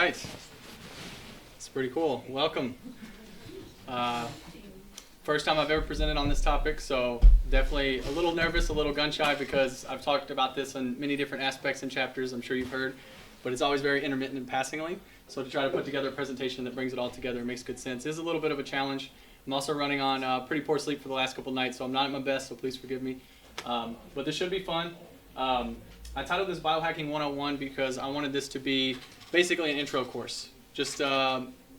right. It's pretty cool. Welcome. First time I've ever presented on this topic, so definitely a little nervous, a little gun-shy because I've talked about this in many different aspects and chapters, I'm sure you've heard, but it's always very intermittent and passingly. So to try to put together a presentation that brings it all together and makes good sense is a little bit of a challenge. I'm also running on pretty poor sleep for the last couple nights, so I'm not at my best, so please forgive me. But this should be fun. I titled this Biohacking 101 because I wanted this to be basically an intro course, just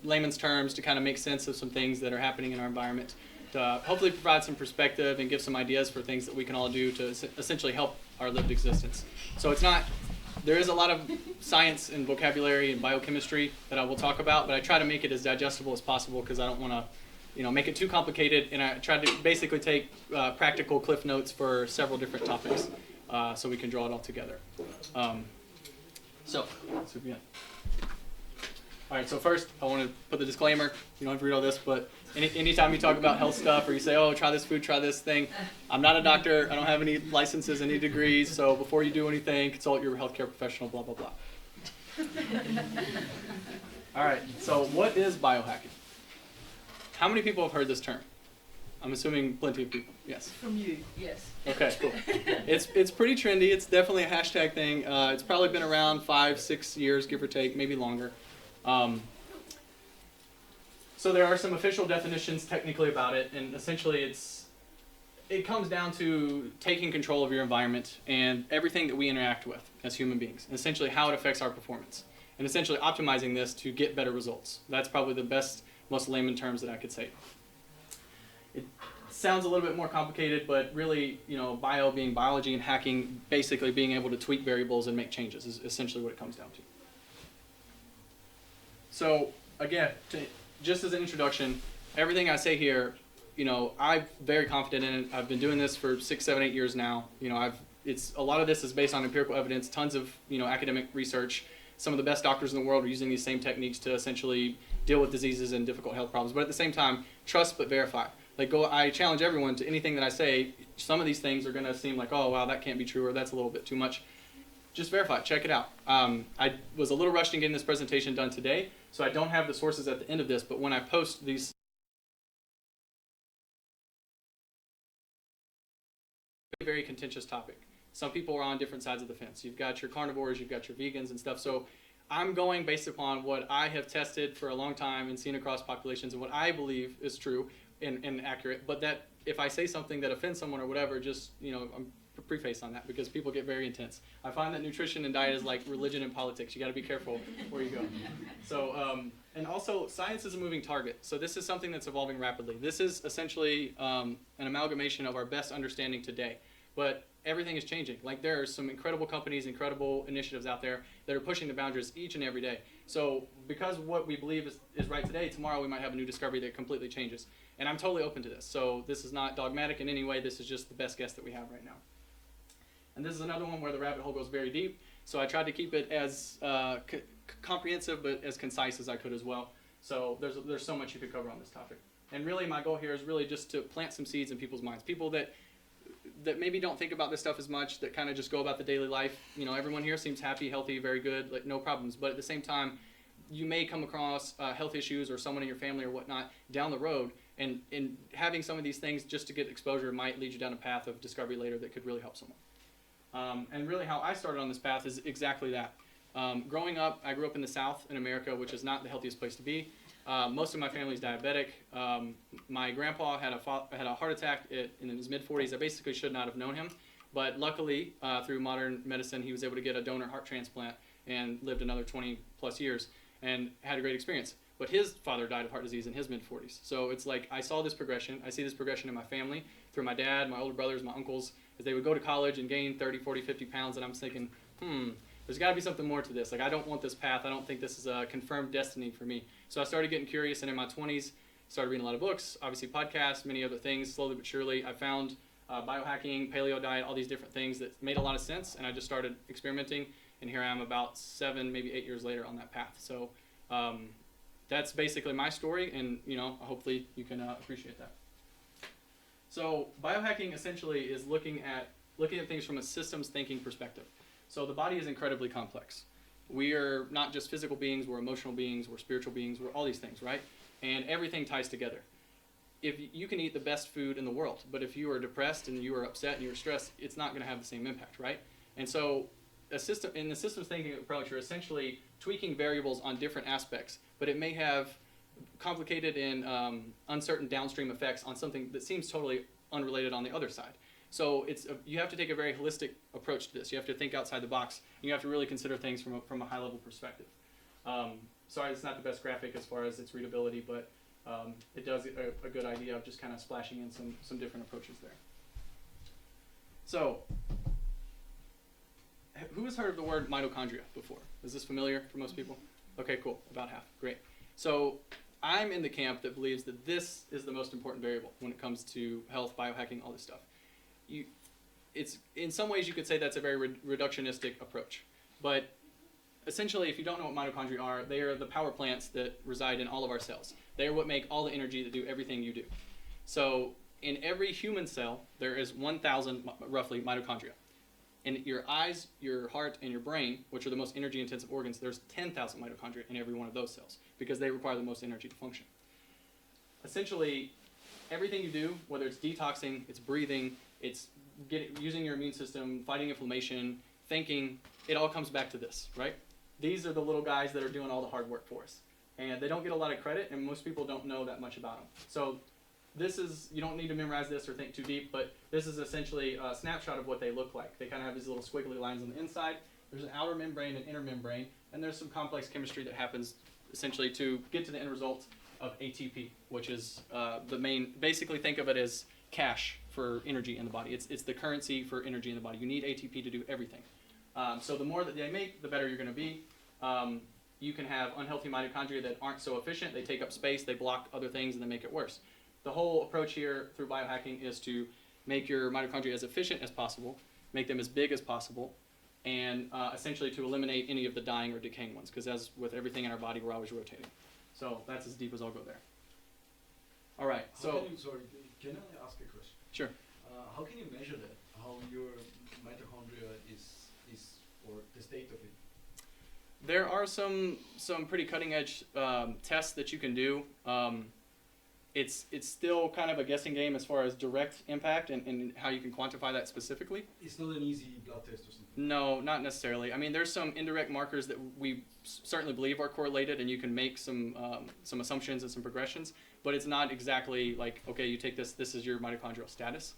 layman's terms to kind of make sense of some things that are happening in our environment, to hopefully provide some perspective and give some ideas for things that we can all do to essentially help our lived existence. So it's not, there is a lot of science and vocabulary and biochemistry that I will talk about, but I try to make it as digestible as possible because I don't want to make it too complicated, and I tried to basically take practical cliff notes for several different topics so we can draw it all together. So let's begin. All right, so first I want to put the disclaimer. You don't have to read all this, but anytime you talk about health stuff or you say, oh, try this food, try this thing, I'm not a doctor. I don't have any licenses, any degrees, so before you do anything, consult your healthcare professional, blah, blah, blah. All right, so what is biohacking? How many people have heard this term? I'm assuming plenty of people. Yes. From you, yes. Okay, cool. It's pretty trendy. It's definitely a hashtag thing. It's probably been around 5-6 years, give or take, maybe longer. So there are some official definitions technically about it, and essentially it comes down to taking control of your environment and everything that we interact with as human beings, and essentially how it affects our performance, and essentially optimizing this to get better results. That's probably the best, most layman terms that I could say. It sounds a little bit more complicated, but really, bio being biology and hacking, basically being able to tweak variables and make changes is essentially what it comes down to. So again, just as an introduction, everything I say here, I'm very confident in it. I've been doing this for 6, 7, 8 years now. A lot of this is based on empirical evidence, tons of academic research. Some of the best doctors in the world are using these same techniques to essentially deal with diseases and difficult health problems. But at the same time, trust but verify. I challenge everyone to anything that I say. Some of these things are going to seem like, oh, wow, that can't be true, or that's a little bit too much. Just verify it, check it out. I was a little rushed in getting this presentation done today, so I don't have the sources at the end of this, but when I post these, very contentious topic. Some people are on different sides of the fence. You've got your carnivores, you've got your vegans and stuff. So I'm going based upon what I have tested for a long time and seen across populations and what I believe is true and accurate. But that if I say something that offends someone or whatever, just, I'm preface on that because people get very intense. I find that nutrition and diet is like religion and politics. You got to be careful where you go. So, and also science is a moving target. So this is something that's evolving rapidly. This is essentially an amalgamation of our best understanding today. But everything is changing. Like there are some incredible companies, incredible initiatives out there that are pushing the boundaries each and every day. So because what we believe is right today, tomorrow we might have a new discovery that completely changes. And I'm totally open to this. So this is not dogmatic in any way. This is just the best guess that we have right now. And this is another one where the rabbit hole goes very deep. So I tried to keep it as comprehensive but as concise as I could as well. So there's so much you could cover on this topic. And really my goal here is really just to plant some seeds in people's minds. People that maybe don't think about this stuff as much, that kind of just go about the daily life. Everyone here seems happy, healthy, very good, like no problems. But at the same time, you may come across health issues or someone in your family or whatnot down the road. And having some of these things just to get exposure might lead you down a path of discovery later that could really help someone. And really how I started on this path is exactly that. Growing up, I grew up in the South in America, which is not the healthiest place to be. Most of my family is diabetic. My grandpa had a heart attack in his mid-40s. I basically should not have known him. But luckily, through modern medicine, he was able to get a donor heart transplant and lived another 20 plus years and had a great experience. But his father died of heart disease in his mid-40s. So it's like I saw this progression. I see this progression in my family through my dad, my older brothers, my uncles, as they would go to college and gain 30, 40, 50 pounds. And I'm thinking, there's got to be something more to this. Like, I don't want this path. I don't think this is a confirmed destiny for me. So I started getting curious, and in my 20s, started reading a lot of books, obviously podcasts, many other things. Slowly but surely, I found biohacking, paleo diet, all these different things that made a lot of sense, and I just started experimenting. And here I am about 7, maybe 8 years later on that path. So that's basically my story, and hopefully you can appreciate that. So biohacking essentially is looking at things from a systems thinking perspective. So the body is incredibly complex. We are not just physical beings, we're emotional beings, we're spiritual beings, we're all these things, right? And everything ties together. If you can eat the best food in the world, but if you are depressed and you are upset and you're stressed, it's not going to have the same impact, right? And so in the systems thinking approach, you're essentially tweaking variables on different aspects, but it may have complicated and uncertain downstream effects on something that seems totally unrelated on the other side. So you have to take a very holistic approach to this. You have to think outside the box. And you have to really consider things from a high-level perspective. Sorry, it's not the best graphic as far as its readability, but it does a good idea of just kind of splashing in some different approaches there. So, who has heard of the word mitochondria before? Is this familiar for most people? Okay, cool. About half. Great. So, I'm in the camp that believes that this is the most important variable when it comes to health, biohacking, all this stuff. It's in some ways you could say that's a very reductionistic approach, but essentially, if you don't know what mitochondria are, they are the power plants that reside in all of our cells. They are what make all the energy that do everything you do. So in every human cell, there is 1,000 roughly mitochondria. In your eyes, your heart, and your brain, which are the most energy-intensive organs, there's 10,000 mitochondria in every one of those cells because they require the most energy to function. Essentially, everything you do, whether it's detoxing, it's breathing, it's using your immune system, fighting inflammation, thinking, it all comes back to this, right? These are the little guys that are doing all the hard work for us. And they don't get a lot of credit, and most people don't know that much about them. So this is, you don't need to memorize this or think too deep, but this is essentially a snapshot of what they look like. They kind of have these little squiggly lines on the inside. There's an outer membrane and inner membrane, and there's some complex chemistry that happens essentially to get to the end result of ATP, which is the main, basically think of it as cash for energy in the body. It's the currency for energy in the body. You need ATP to do everything. So the more that they make, the better you're going to be. You can have unhealthy mitochondria that aren't so efficient. They take up space, they block other things, and they make it worse. The whole approach here through biohacking is to make your mitochondria as efficient as possible, make them as big as possible, and essentially to eliminate any of the dying or decaying ones, because as with everything in our body, we're always rotating. So that's as deep as I'll go there. All right, so... Can I ask a question? Sure. How can you measure that? How your mitochondria is or the state of it? There are some pretty cutting edge tests that you can do. It's still kind of a guessing game as far as direct impact and how you can quantify that specifically. It's not an easy blood test or something? No, not necessarily. I mean, there's some indirect markers that we certainly believe are correlated, and you can make some assumptions and some progressions, but it's not exactly like, okay, you take this is your mitochondrial status.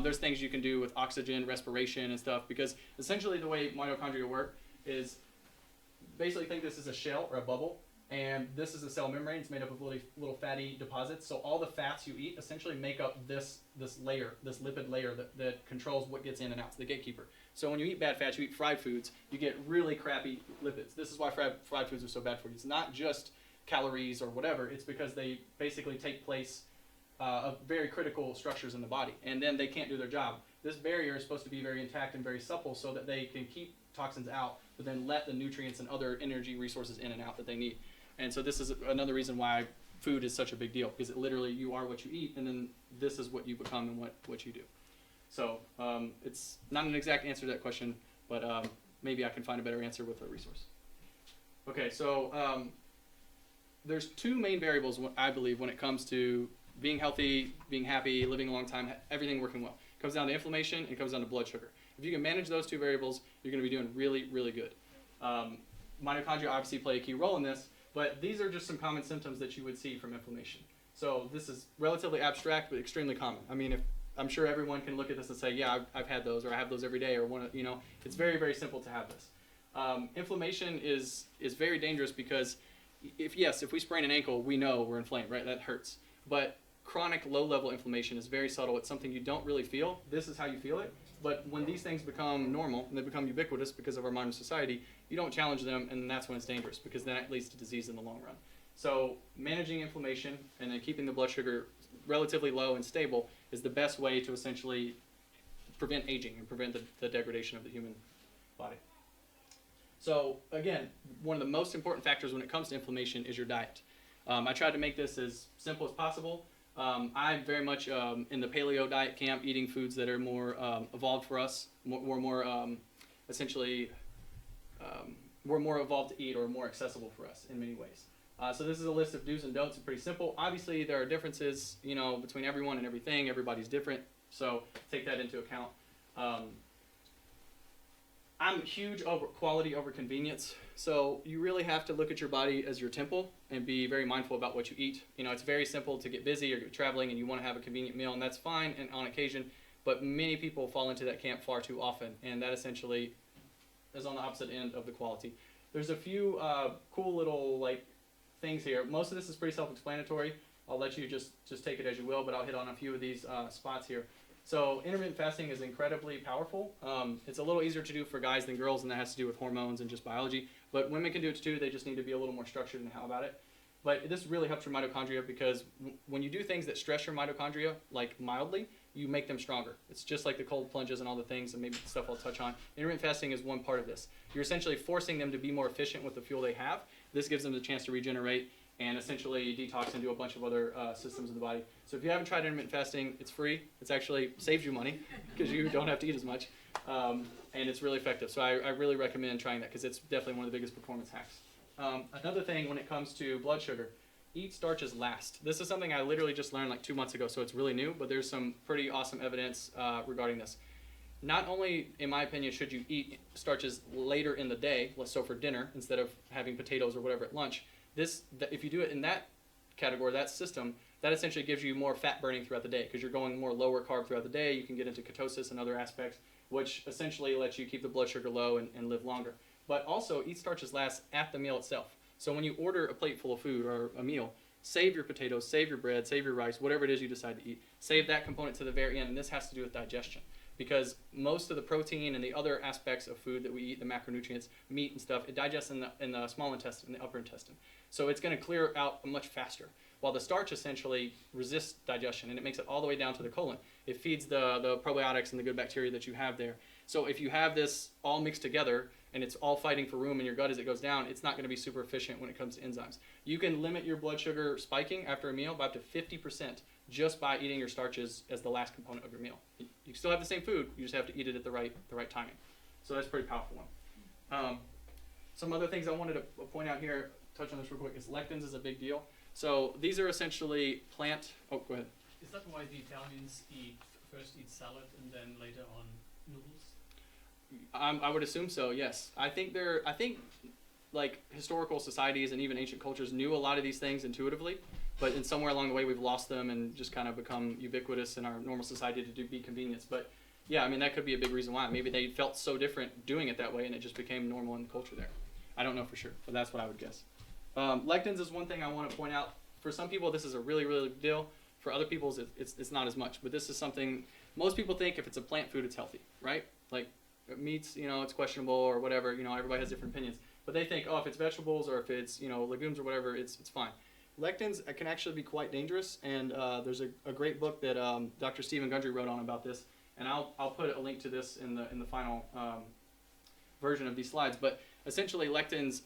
There's things you can do with oxygen, respiration, and stuff, because essentially the way mitochondria work is basically think this is a shell or a bubble, and this is a cell membrane. It's made up of little fatty deposits. So all the fats you eat essentially make up this layer, this lipid layer that controls what gets in and out. It's the gatekeeper. So when you eat bad fats, you eat fried foods, you get really crappy lipids. This is why fried foods are so bad for you. It's not just calories or whatever. It's because they basically take place of very critical structures in the body, and then they can't do their job. This barrier is supposed to be very intact and very supple so that they can keep toxins out, but then let the nutrients and other energy resources in and out that they need. And so this is another reason why food is such a big deal, because it literally, you are what you eat, and then this is what you become and what you do. So it's not an exact answer to that question, but maybe I can find a better answer with a resource. Okay, so there's two main variables, I believe, when it comes to being healthy, being happy, living a long time, everything working well. It comes down to inflammation, and it comes down to blood sugar. If you can manage those two variables, you're going to be doing really, really good. Mitochondria obviously play a key role in this, but these are just some common symptoms that you would see from inflammation. So this is relatively abstract, but extremely common. I mean, I'm sure everyone can look at this and say, yeah, I've had those, or I have those every day, or it's very, very simple to have this. Inflammation is very dangerous because if we sprain an ankle, we know we're inflamed, right? That hurts. But chronic low-level inflammation is very subtle. It's something you don't really feel. This is how you feel it. But when these things become normal and they become ubiquitous because of our modern society, you don't challenge them, and that's when it's dangerous, because that leads to disease in the long run. So managing inflammation and then keeping the blood sugar relatively low and stable is the best way to essentially prevent aging and prevent the degradation of the human body. So again, one of the most important factors when it comes to inflammation is your diet. I tried to make this as simple as possible. I'm very much in the paleo diet camp, eating foods that are more evolved for us, more essentially we're more evolved to eat or more accessible for us in many ways. So this is a list of do's and don'ts. It's pretty simple. Obviously, there are differences, you know, between everyone and everything. Everybody's different, so take that into account. I'm huge over quality over convenience. So you really have to look at your body as your temple and be very mindful about what you eat. You know, it's very simple to get busy or you're traveling and you want to have a convenient meal, and that's fine and on occasion. But many people fall into that camp far too often, and that essentially is on the opposite end of the quality. There's a few cool little like things here. Most of this is pretty self-explanatory. I'll let you just take it as you will, but I'll hit on a few of these spots here. So intermittent fasting is incredibly powerful. It's a little easier to do for guys than girls, and that has to do with hormones and just biology. But women can do it too. They just need to be a little more structured in how about it. But this really helps your mitochondria because when you do things that stress your mitochondria, like mildly, you make them stronger. It's just like the cold plunges and all the things and maybe the stuff I'll touch on. Intermittent fasting is one part of this. You're essentially forcing them to be more efficient with the fuel they have. This gives them the chance to regenerate and essentially detox and do a bunch of other systems of the body. So if you haven't tried intermittent fasting, it's free. It's actually saves you money because you don't have to eat as much. And it's really effective. So I really recommend trying that because it's definitely one of the biggest performance hacks. Another thing when it comes to blood sugar, eat starches last. This is something I literally just learned like 2 months ago, so it's really new, but there's some pretty awesome evidence regarding this. Not only, in my opinion, should you eat starches later in the day, so for dinner, instead of having potatoes or whatever at lunch, if you do it in that category, that system, that essentially gives you more fat burning throughout the day because you're going more lower carb throughout the day. You can get into ketosis and other aspects, which essentially lets you keep the blood sugar low and live longer. But also, eat starches last at the meal itself. So when you order a plate full of food or a meal, save your potatoes, save your bread, save your rice, whatever it is you decide to eat. Save that component to the very end, and this has to do with digestion. Because most of the protein and the other aspects of food that we eat, the macronutrients, meat and stuff, it digests in the small intestine, in the upper intestine. So it's going to clear out much faster. While the starch essentially resists digestion, and it makes it all the way down to the colon. It feeds the probiotics and the good bacteria that you have there. So if you have this all mixed together, and it's all fighting for room in your gut as it goes down, it's not going to be super efficient when it comes to enzymes. You can limit your blood sugar spiking after a meal by up to 50% just by eating your starches as the last component of your meal. You still have the same food, you just have to eat it at the right timing. So that's a pretty powerful one. Some other things I wanted to point out here, touch on this real quick, is lectins is a big deal. So these are essentially plant, oh, go ahead. Is that why the Italians first eat salad and then later on noodles? I would assume so, yes. I think like historical societies and even ancient cultures knew a lot of these things intuitively, but in somewhere along the way we've lost them and just kind of become ubiquitous in our normal society to be convenience. But yeah, I mean, that could be a big reason why. Maybe they felt so different doing it that way and it just became normal in the culture there. I don't know for sure, but that's what I would guess. Lectins is one thing I want to point out. For some people, this is a really, really big deal. For other people, it's not as much. But this is something most people think if it's a plant food, it's healthy, right? Like meats, you know, it's questionable or whatever. You know, everybody has different opinions. But they think, oh, if it's vegetables or if it's, you know, legumes or whatever, it's fine. Lectins can actually be quite dangerous. And there's a great book that Dr. Stephen Gundry wrote on about this. And I'll put a link to this in the final version of these slides. But essentially, lectins,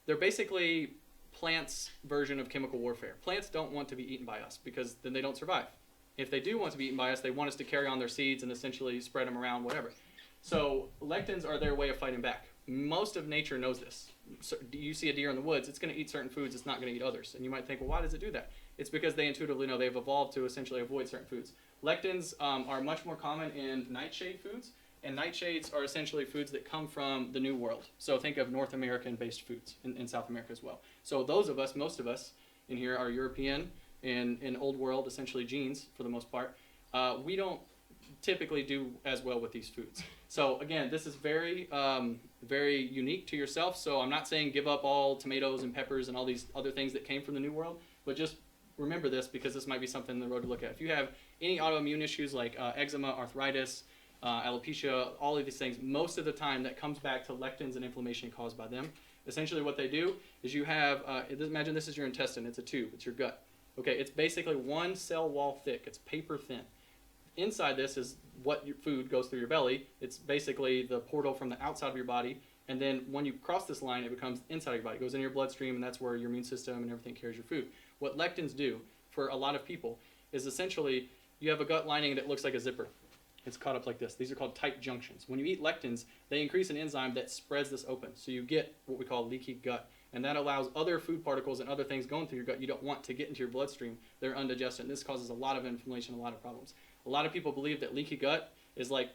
they're basically plants' version of chemical warfare. Plants don't want to be eaten by us because then they don't survive. If they do want to be eaten by us, they want us to carry on their seeds and essentially spread them around, whatever. So lectins are their way of fighting back. Most of nature knows this. So you see a deer in the woods, it's going to eat certain foods, it's not going to eat others. And you might think, well, why does it do that? It's because they intuitively know they've evolved to essentially avoid certain foods. Lectins are much more common in nightshade foods. And nightshades are essentially foods that come from the New World. So think of North American-based foods in South America as well. So those of us, most of us in here are European and in Old World, essentially genes for the most part. We don't typically do as well with these foods. So again, this is very, very unique to yourself. So I'm not saying give up all tomatoes and peppers and all these other things that came from the New World, but just remember this because this might be something in the road to look at. If you have any autoimmune issues like eczema, arthritis, alopecia, all of these things, most of the time that comes back to lectins and inflammation caused by them. Essentially what they do is you have, imagine this is your intestine, it's a tube, it's your gut. Okay, it's basically one cell wall thick, it's paper thin. Inside this is what your food goes through your belly. It's basically the portal from the outside of your body, and then when you cross this line, it becomes inside of your body. It goes into your bloodstream, and that's where your immune system and everything carries your food. What lectins do for a lot of people is essentially you have a gut lining that looks like a zipper. it's caught up like this. These are called tight junctions. When you eat lectins, they increase an enzyme that spreads this open. So you get what we call leaky gut. And that allows other food particles and other things going through your gut you don't want to get into your bloodstream. They're undigested. And this causes a lot of inflammation, a lot of problems. A lot of people believe that leaky gut is like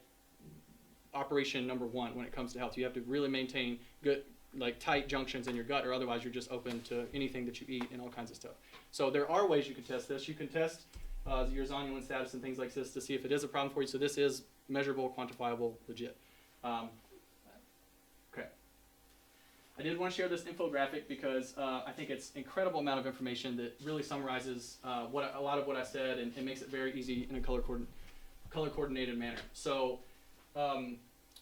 operation number one when it comes to health. You have to really maintain good, like tight junctions in your gut, or otherwise you're just open to anything that you eat and all kinds of stuff. So there are ways you can test this. You can test your zonulin status and things like this to see if it is a problem for you. So this is measurable, quantifiable, legit. Okay. I did want to share this infographic because I think it's an incredible amount of information that really summarizes a lot of what I said and makes it very easy in a color-coordinated manner. So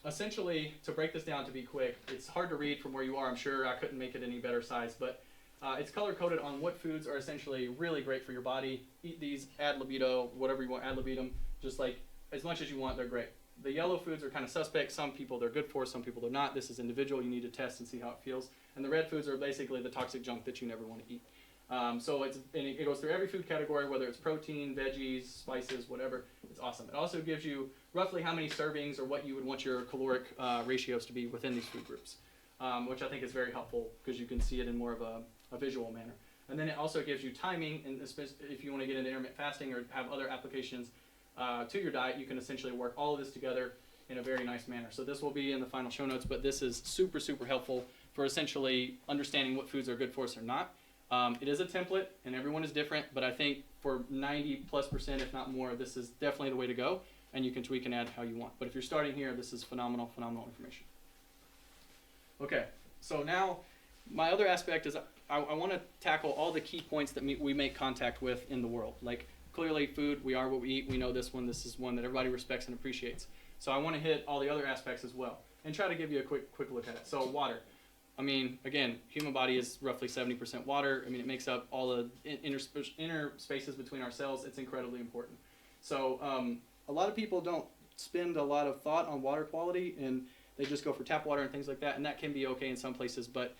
essentially, to break this down to be quick, it's hard to read from where you are. I'm sure I couldn't make it any better size, but it's color-coded on what foods are essentially really great for your body. Eat these, add libido, whatever you want, ad libitum, just like as much as you want, they're great. The yellow foods are kind of suspect. Some people they're good for, some people they're not. This is individual. You need to test and see how it feels. And the red foods are basically the toxic junk that you never want to eat. So it goes through every food category, whether it's protein, veggies, spices, whatever. It's awesome. It also gives you roughly how many servings or what you would want your caloric ratios to be within these food groups, which I think is very helpful because you can see it in more of a visual manner. And then it also gives you timing, and if you want to get into intermittent fasting or have other applications to your diet, you can essentially work all of this together in a very nice manner. So this will be in the final show notes, but this is super, super helpful for essentially understanding what foods are good for us or not. It is a template, and everyone is different, but I think for 90+%, if not more, this is definitely the way to go, and you can tweak and add how you want. But if you're starting here, this is phenomenal, phenomenal information. Okay, so now my other aspect is I want to tackle all the key points that we make contact with in the world. Like, clearly food, we are what we eat. We know this is one that everybody respects and appreciates. So I want to hit all the other aspects as well and try to give you a quick look at it. So water. I mean, again, human body is roughly 70% water. I mean, it makes up all the inner spaces between our cells. It's incredibly important. So a lot of people don't spend a lot of thought on water quality, and they just go for tap water and things like that, and that can be okay in some places. But,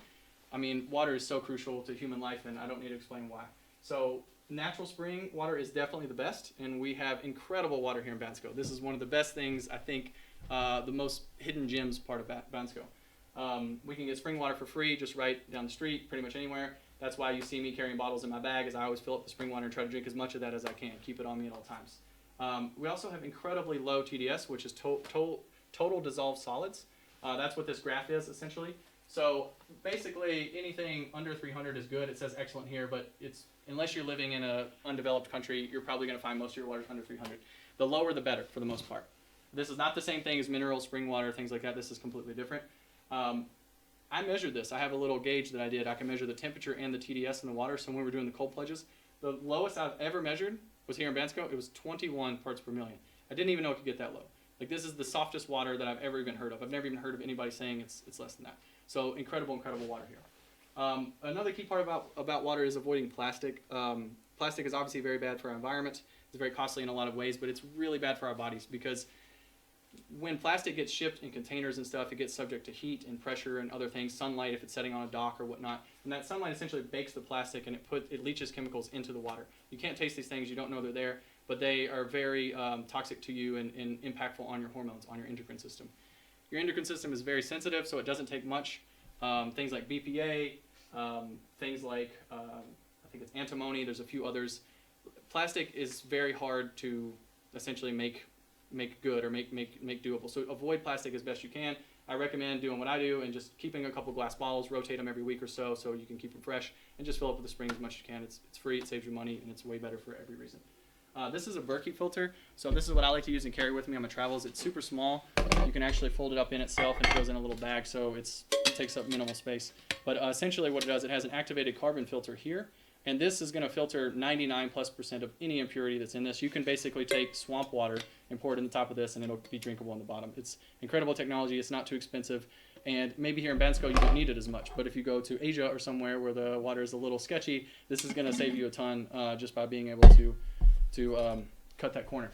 I mean, water is so crucial to human life, and I don't need to explain why. So natural spring water is definitely the best, and we have incredible water here in Bansko. This is one of the best things, I think, the most hidden gems part of Bansko. We can get spring water for free just right down the street, pretty much anywhere. That's why you see me carrying bottles in my bag, as I always fill up the spring water and try to drink as much of that as I can. Keep it on me at all times. We also have incredibly low TDS, which is total dissolved solids. That's what this graph is, essentially. So basically, anything under 300 is good. It says excellent here, but unless you're living in an undeveloped country, you're probably going to find most of your water under 300. The lower, the better, for the most part. This is not the same thing as mineral spring water, things like that. This is completely different. I measured this. I have a little gauge that I did. I can measure the temperature and the TDS in the water. So when we were doing the cold pledges, the lowest I've ever measured was here in Bansko. It was 21 parts per million. I didn't even know it could get that low. Like, this is the softest water that I've ever even heard of. I've never even heard of anybody saying it's less than that. So incredible water here. Another key part about water is avoiding plastic. Plastic is obviously very bad for our environment. It's very costly in a lot of ways, but it's really bad for our bodies because when plastic gets shipped in containers and stuff, it gets subject to heat and pressure and other things, sunlight if it's setting on a dock or whatnot. And that sunlight essentially bakes the plastic and it leaches chemicals into the water. You can't taste these things, you don't know they're there, but they are very toxic to you and impactful on your hormones, on your endocrine system. Your endocrine system is very sensitive, so it doesn't take much. Things like BPA, things like, I think it's antimony, there's a few others. Plastic is very hard to essentially make good or make doable. So avoid plastic as best you can. I recommend doing what I do and just keeping a couple glass bottles, rotate them every week or so you can keep them fresh, and just fill up with the spring as much as you can. It's free, it saves you money, and it's way better for every reason. This is a Berkey filter, so this is what I like to use and carry with me on my travels. It's super small. You can actually fold it up in itself, and it goes in a little bag, so it takes up minimal space. But essentially what it does, it has an activated carbon filter here, and this is going to filter 99+% of any impurity that's in this. You can basically take swamp water and pour it in the top of this, and it'll be drinkable on the bottom. It's incredible technology. It's not too expensive, and maybe here in Bansko you don't need it as much, but if you go to Asia or somewhere where the water is a little sketchy, this is going to save you a ton just by being able to cut that corner.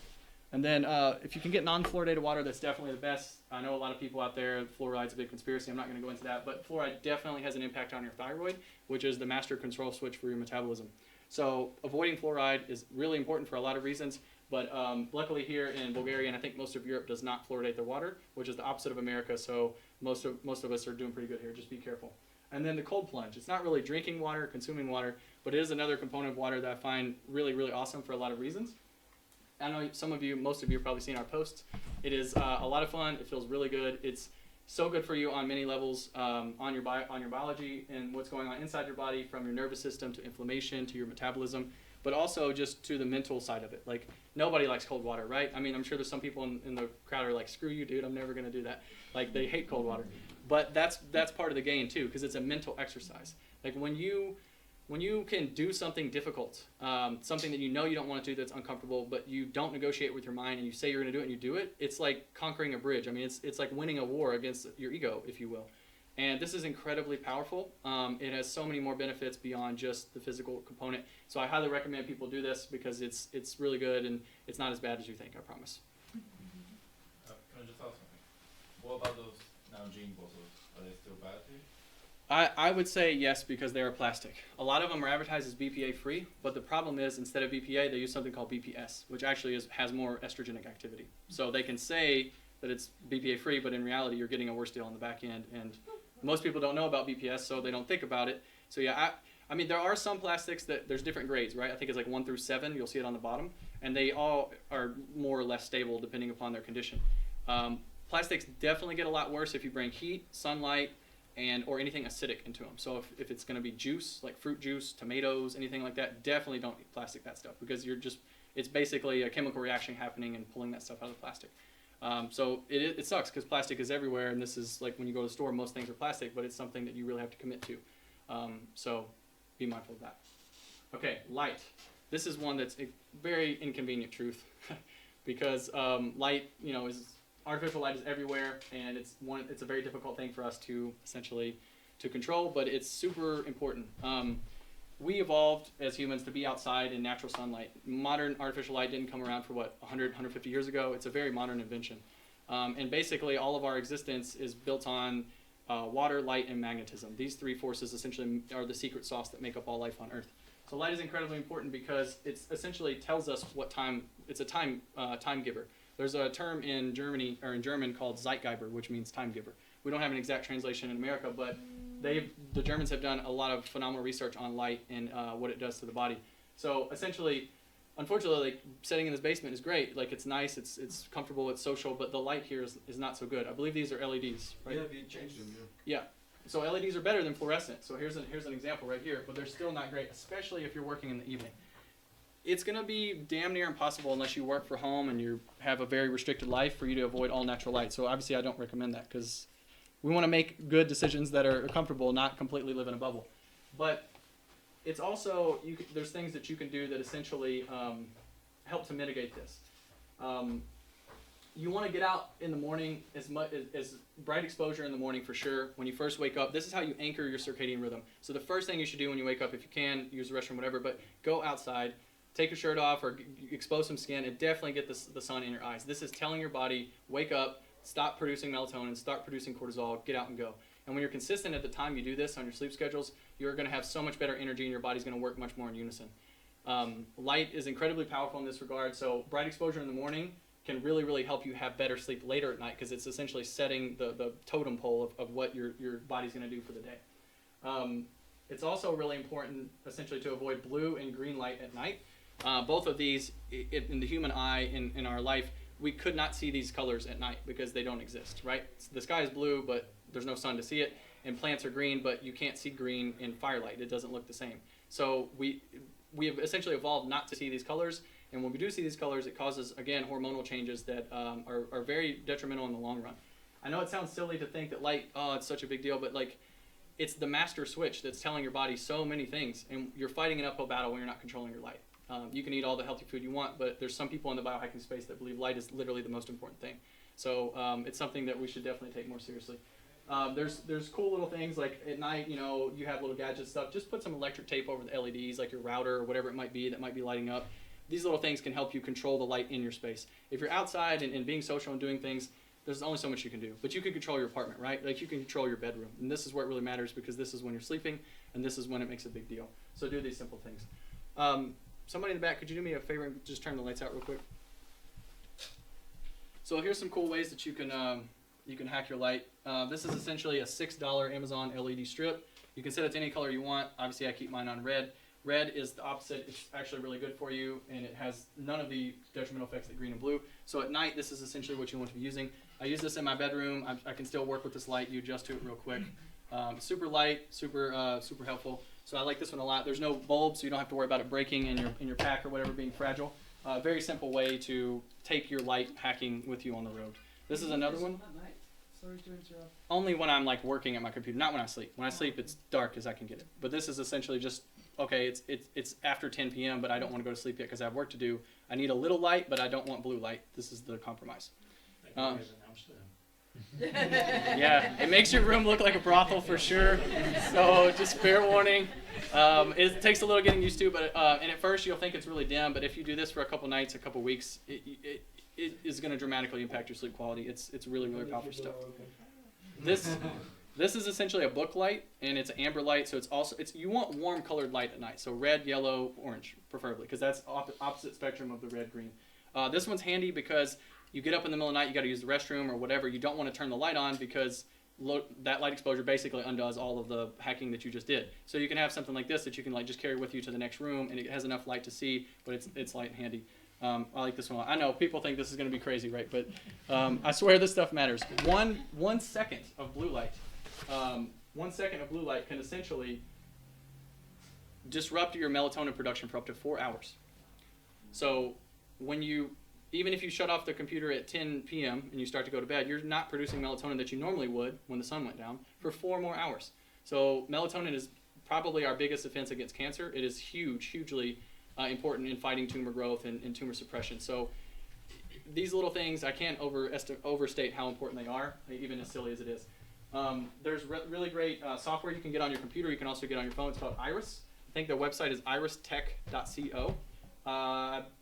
And then if you can get non-fluoridated water, that's definitely the best. I know a lot of people out there, fluoride's a big conspiracy. I'm not going to go into that, but fluoride definitely has an impact on your thyroid, which is the master control switch for your metabolism. So avoiding fluoride is really important for a lot of reasons, But luckily here in Bulgaria, and I think most of Europe does not fluoridate their water, which is the opposite of America. So most of us are doing pretty good here. Just be careful. And then the cold plunge. It's not really drinking water, consuming water, but it is another component of water that I find really, really awesome for a lot of reasons. I know most of you have probably seen our posts. It is a lot of fun. It feels really good. It's so good for you on many levels, on your biology and what's going on inside your body, from your nervous system to inflammation to your metabolism, but also just to the mental side of it. Like, nobody likes cold water, right? I mean, I'm sure there's some people in the crowd are like, screw you, dude, I'm never going to do that. Like, they hate cold water. But that's part of the game too, because it's a mental exercise. Like, when you can do something difficult, something that you know you don't want to do that's uncomfortable, but you don't negotiate with your mind and you say you're going to do it and you do it, it's like conquering a bridge. I mean, it's like winning a war against your ego, if you will. And this is incredibly powerful. It has so many more benefits beyond just the physical component. So I highly recommend people do this because it's really good and it's not as bad as you think, I promise. Can I just ask something? What about those Nalgene bottles? Are they still bad for you? I would say yes, because they are plastic. A lot of them are advertised as BPA free, but the problem is instead of BPA, they use something called BPS, which actually has more estrogenic activity. So they can say that it's BPA free, but in reality, you're getting a worse deal on the back end. And most people don't know about BPS, so they don't think about it. So yeah, I mean, there are some plastics that there's different grades, right? I think it's like 1 through 7. You'll see it on the bottom, and they all are more or less stable depending upon their condition. Plastics definitely get a lot worse if you bring heat, sunlight, or anything acidic into them. So if it's going to be juice, like fruit juice, tomatoes, anything like that, definitely don't plastic that stuff, because it's basically a chemical reaction happening and pulling that stuff out of the plastic. So it sucks because plastic is everywhere, and this is like when you go to the store, most things are plastic, but it's something that you really have to commit to. So be mindful of that. Okay, light. This is one that's a very inconvenient truth because light, artificial light is everywhere, and it's a very difficult thing for us to essentially to control, but it's super important. We evolved as humans to be outside in natural sunlight. Modern artificial light didn't come around for 100, 150 years ago. It's a very modern invention. And basically all of our existence is built on water, light, and magnetism. These three forces essentially are the secret sauce that make up all life on Earth. So light is incredibly important because it essentially tells us what time. It's a time giver. There's a term in German called Zeitgeber, which means time giver. We don't have an exact translation in America, but the Germans have done a lot of phenomenal research on light and what it does to the body. So essentially, unfortunately, like, sitting in this basement is great. Like, it's nice, it's comfortable, it's social, but the light here is not so good. I believe these are LEDs, right? Yeah, we changed them. Yeah. So LEDs are better than fluorescent. So here's an example right here, but they're still not great, especially if you're working in the evening. It's going to be damn near impossible unless you work from home and you have a very restricted life for you to avoid all natural light. So obviously I don't recommend that because we want to make good decisions that are comfortable, not completely live in a bubble. But it's also, there's things that you can do that essentially help to mitigate this. You want to get out in the morning as bright exposure in the morning for sure. When you first wake up, this is how you anchor your circadian rhythm. So the first thing you should do when you wake up, if you can, use the restroom, whatever, but go outside. Take your shirt off or expose some skin and definitely get the sun in your eyes. This is telling your body, wake up, stop producing melatonin, start producing cortisol, get out and go. And when you're consistent at the time you do this on your sleep schedules, you're going to have so much better energy and your body's going to work much more in unison. Light is incredibly powerful in this regard. So bright exposure in the morning can really, really help you have better sleep later at night because it's essentially setting the totem pole of what your body's going to do for the day. It's also really important essentially to avoid blue and green light at night. Both of these, in the human eye, in our life, we could not see these colors at night because they don't exist, right? The sky is blue, but there's no sun to see it, and plants are green, but you can't see green in firelight. It doesn't look the same. So we have essentially evolved not to see these colors, and when we do see these colors, it causes, again, hormonal changes that are very detrimental in the long run. I know it sounds silly to think that light, it's such a big deal, but like, it's the master switch that's telling your body so many things, and you're fighting an uphill battle when you're not controlling your light. You can eat all the healthy food you want, but there's some people in the biohacking space that believe light is literally the most important thing. So it's something that we should definitely take more seriously. There's cool little things like at night, you have little gadget stuff. Just put some electric tape over the LEDs, like your router or whatever it might be that might be lighting up. These little things can help you control the light in your space. If you're outside and being social and doing things, there's only so much you can do. But you can control your apartment, right? Like you can control your bedroom. And this is where it really matters because this is when you're sleeping and this is when it makes a big deal. So do these simple things. Somebody in the back, could you do me a favor and just turn the lights out real quick? So here's some cool ways that you can hack your light. This is essentially a $6 Amazon LED strip. You can set it to any color you want. Obviously, I keep mine on red. Red is the opposite. It's actually really good for you, and it has none of the detrimental effects that green and blue. So at night, this is essentially what you want to be using. I use this in my bedroom. I can still work with this light. You adjust to it real quick. Super light, super helpful. So I like this one a lot. There's no bulb, so you don't have to worry about it breaking in your pack or whatever, being fragile. Very simple way to take your light hacking with you on the road. This is another one. Sorry to interrupt. Only when I'm like working at my computer, not when I sleep. When I sleep, it's dark as I can get it. But this is essentially just, okay, it's after 10 p.m., but I don't want to go to sleep yet because I have work to do. I need a little light, but I don't want blue light. This is the compromise. Yeah, it makes your room look like a brothel for sure. So just fair warning. It takes a little getting used to, but and at first you'll think it's really dim, but if you do this for a couple nights, a couple weeks, it is going to dramatically impact your sleep quality. It's really powerful stuff. This is essentially a book light, and it's an amber light, so you want warm colored light at night. So red, yellow, orange, preferably, because that's opposite spectrum of the red, green. This one's handy because you get up in the middle of the night, you got to use the restroom or whatever. You don't want to turn the light on because that light exposure basically undoes all of the hacking that you just did. So you can have something like this that you can like just carry with you to the next room, and it has enough light to see, but it's light and handy. I like this one. I know people think this is going to be crazy, right? But I swear this stuff matters. 1 second of blue light. 1 second of blue light can essentially disrupt your melatonin production for up to 4 hours. So even if you shut off the computer at 10 p.m. and you start to go to bed, you're not producing melatonin that you normally would when the sun went down for 4 more hours. So melatonin is probably our biggest defense against cancer. It is hugely important in fighting tumor growth and tumor suppression. So these little things, I can't overstate how important they are, even as silly as it is. There's really great software you can get on your computer. You can also get on your phone. It's called Iris. I think the website is iristech.co.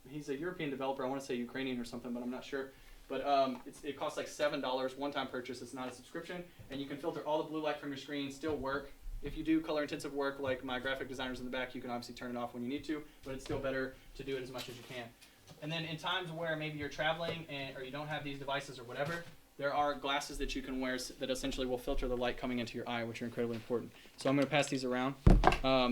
He's a European developer. I want to say Ukrainian or something, but I'm not sure. But it costs like $7, one-time purchase. It's not a subscription. And you can filter all the blue light from your screen, still work. If you do color-intensive work like my graphic designers in the back, you can obviously turn it off when you need to, but it's still better to do it as much as you can. And then in times where maybe you're traveling or you don't have these devices or whatever, there are glasses that you can wear that essentially will filter the light coming into your eye, which are incredibly important. So I'm going to pass these around.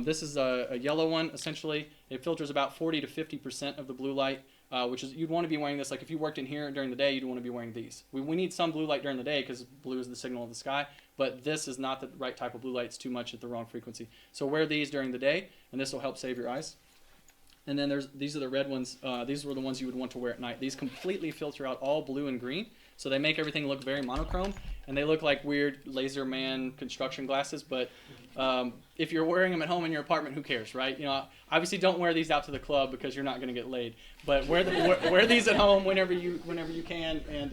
This is a yellow one, essentially. It filters about 40 to 50% of the blue light, which is, you'd want to be wearing this. Like if you worked in here during the day, you'd want to be wearing these. We need some blue light during the day because blue is the signal of the sky, but this is not the right type of blue light. It's too much at the wrong frequency. So wear these during the day, and this will help save your eyes. And then these are the red ones. These were the ones you would want to wear at night. These completely filter out all blue and green. So they make everything look very monochrome, and they look like weird laser man construction glasses. But if you're wearing them at home in your apartment, who cares, right? You know, obviously don't wear these out to the club because you're not going to get laid. But wear these at home whenever you can, and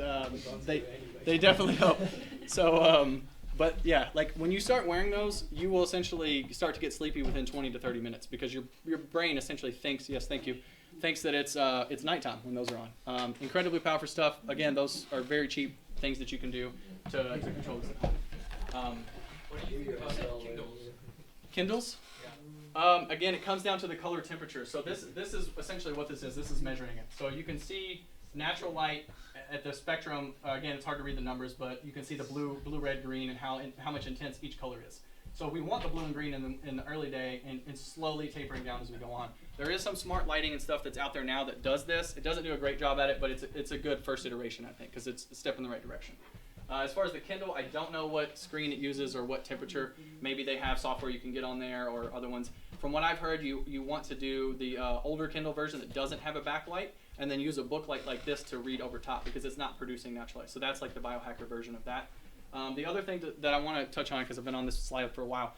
they definitely help. So, but yeah, like when you start wearing those, you will essentially start to get sleepy within 20 to 30 minutes because your brain essentially thinks, yes, thank you, thinks that it's nighttime when those are on. Incredibly powerful stuff. Again, those are very cheap things that you can do to control this. What do you think about Kindles? Kindles? Again, it comes down to the color temperature. So this is essentially what this is. This is measuring it. So you can see natural light at the spectrum. Again, it's hard to read the numbers, but you can see the blue, red, green, and how much intense each color is. So we want the blue and green in the early day and slowly tapering down as we go on. There is some smart lighting and stuff that's out there now that does this. It doesn't do a great job at it, but it's a good first iteration, I think, because it's a step in the right direction. As far as the Kindle, I don't know what screen it uses or what temperature. Maybe they have software you can get on there or other ones. From what I've heard, you want to do the older Kindle version that doesn't have a backlight, and then use a book light like this to read over top because it's not producing natural light. So that's like the Biohacker version of that. The other thing that I want to touch on, because I've been on this slide for a while,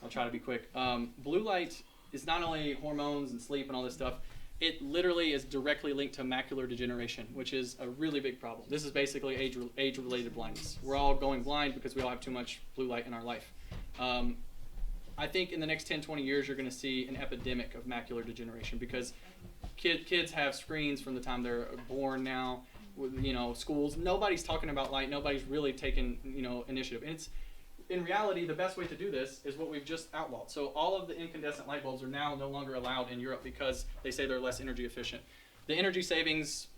I'll try to be quick. Blue light is not only hormones and sleep and all this stuff, it literally is directly linked to macular degeneration, which is a really big problem. This is basically age-related blindness. We're all going blind because we all have too much blue light in our life. I think in the next 10, 20 years, you're going to see an epidemic of macular degeneration because kids have screens from the time they're born now. With, schools, nobody's talking about light. Nobody's really taking, initiative. And it's, in reality, the best way to do this is what we've just outlawed. So all of the incandescent light bulbs are now no longer allowed in Europe because they say they're less energy efficient. The energy savings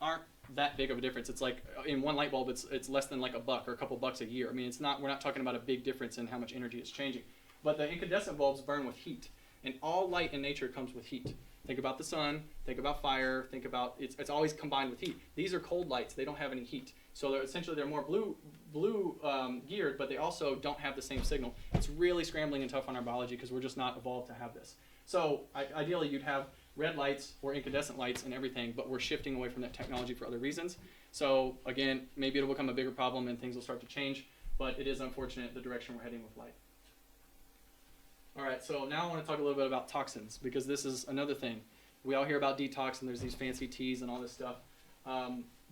aren't that big of a difference. It's like in one light bulb, it's less than like $1 or a couple bucks a year. I mean, we're not talking about a big difference in how much energy it's changing. But the incandescent bulbs burn with heat, and all light in nature comes with heat. Think about the sun, think about fire, think about, it's always combined with heat. These are cold lights, they don't have any heat. So they're more blue geared, but they also don't have the same signal. It's really scrambling and tough on our biology because we're just not evolved to have this. So ideally you'd have red lights or incandescent lights and everything, but we're shifting away from that technology for other reasons. So again, maybe it'll become a bigger problem and things will start to change, but it is unfortunate the direction we're heading with light. All right, so now I want to talk a little bit about toxins, because this is another thing. We all hear about detox and there's these fancy teas and all this stuff.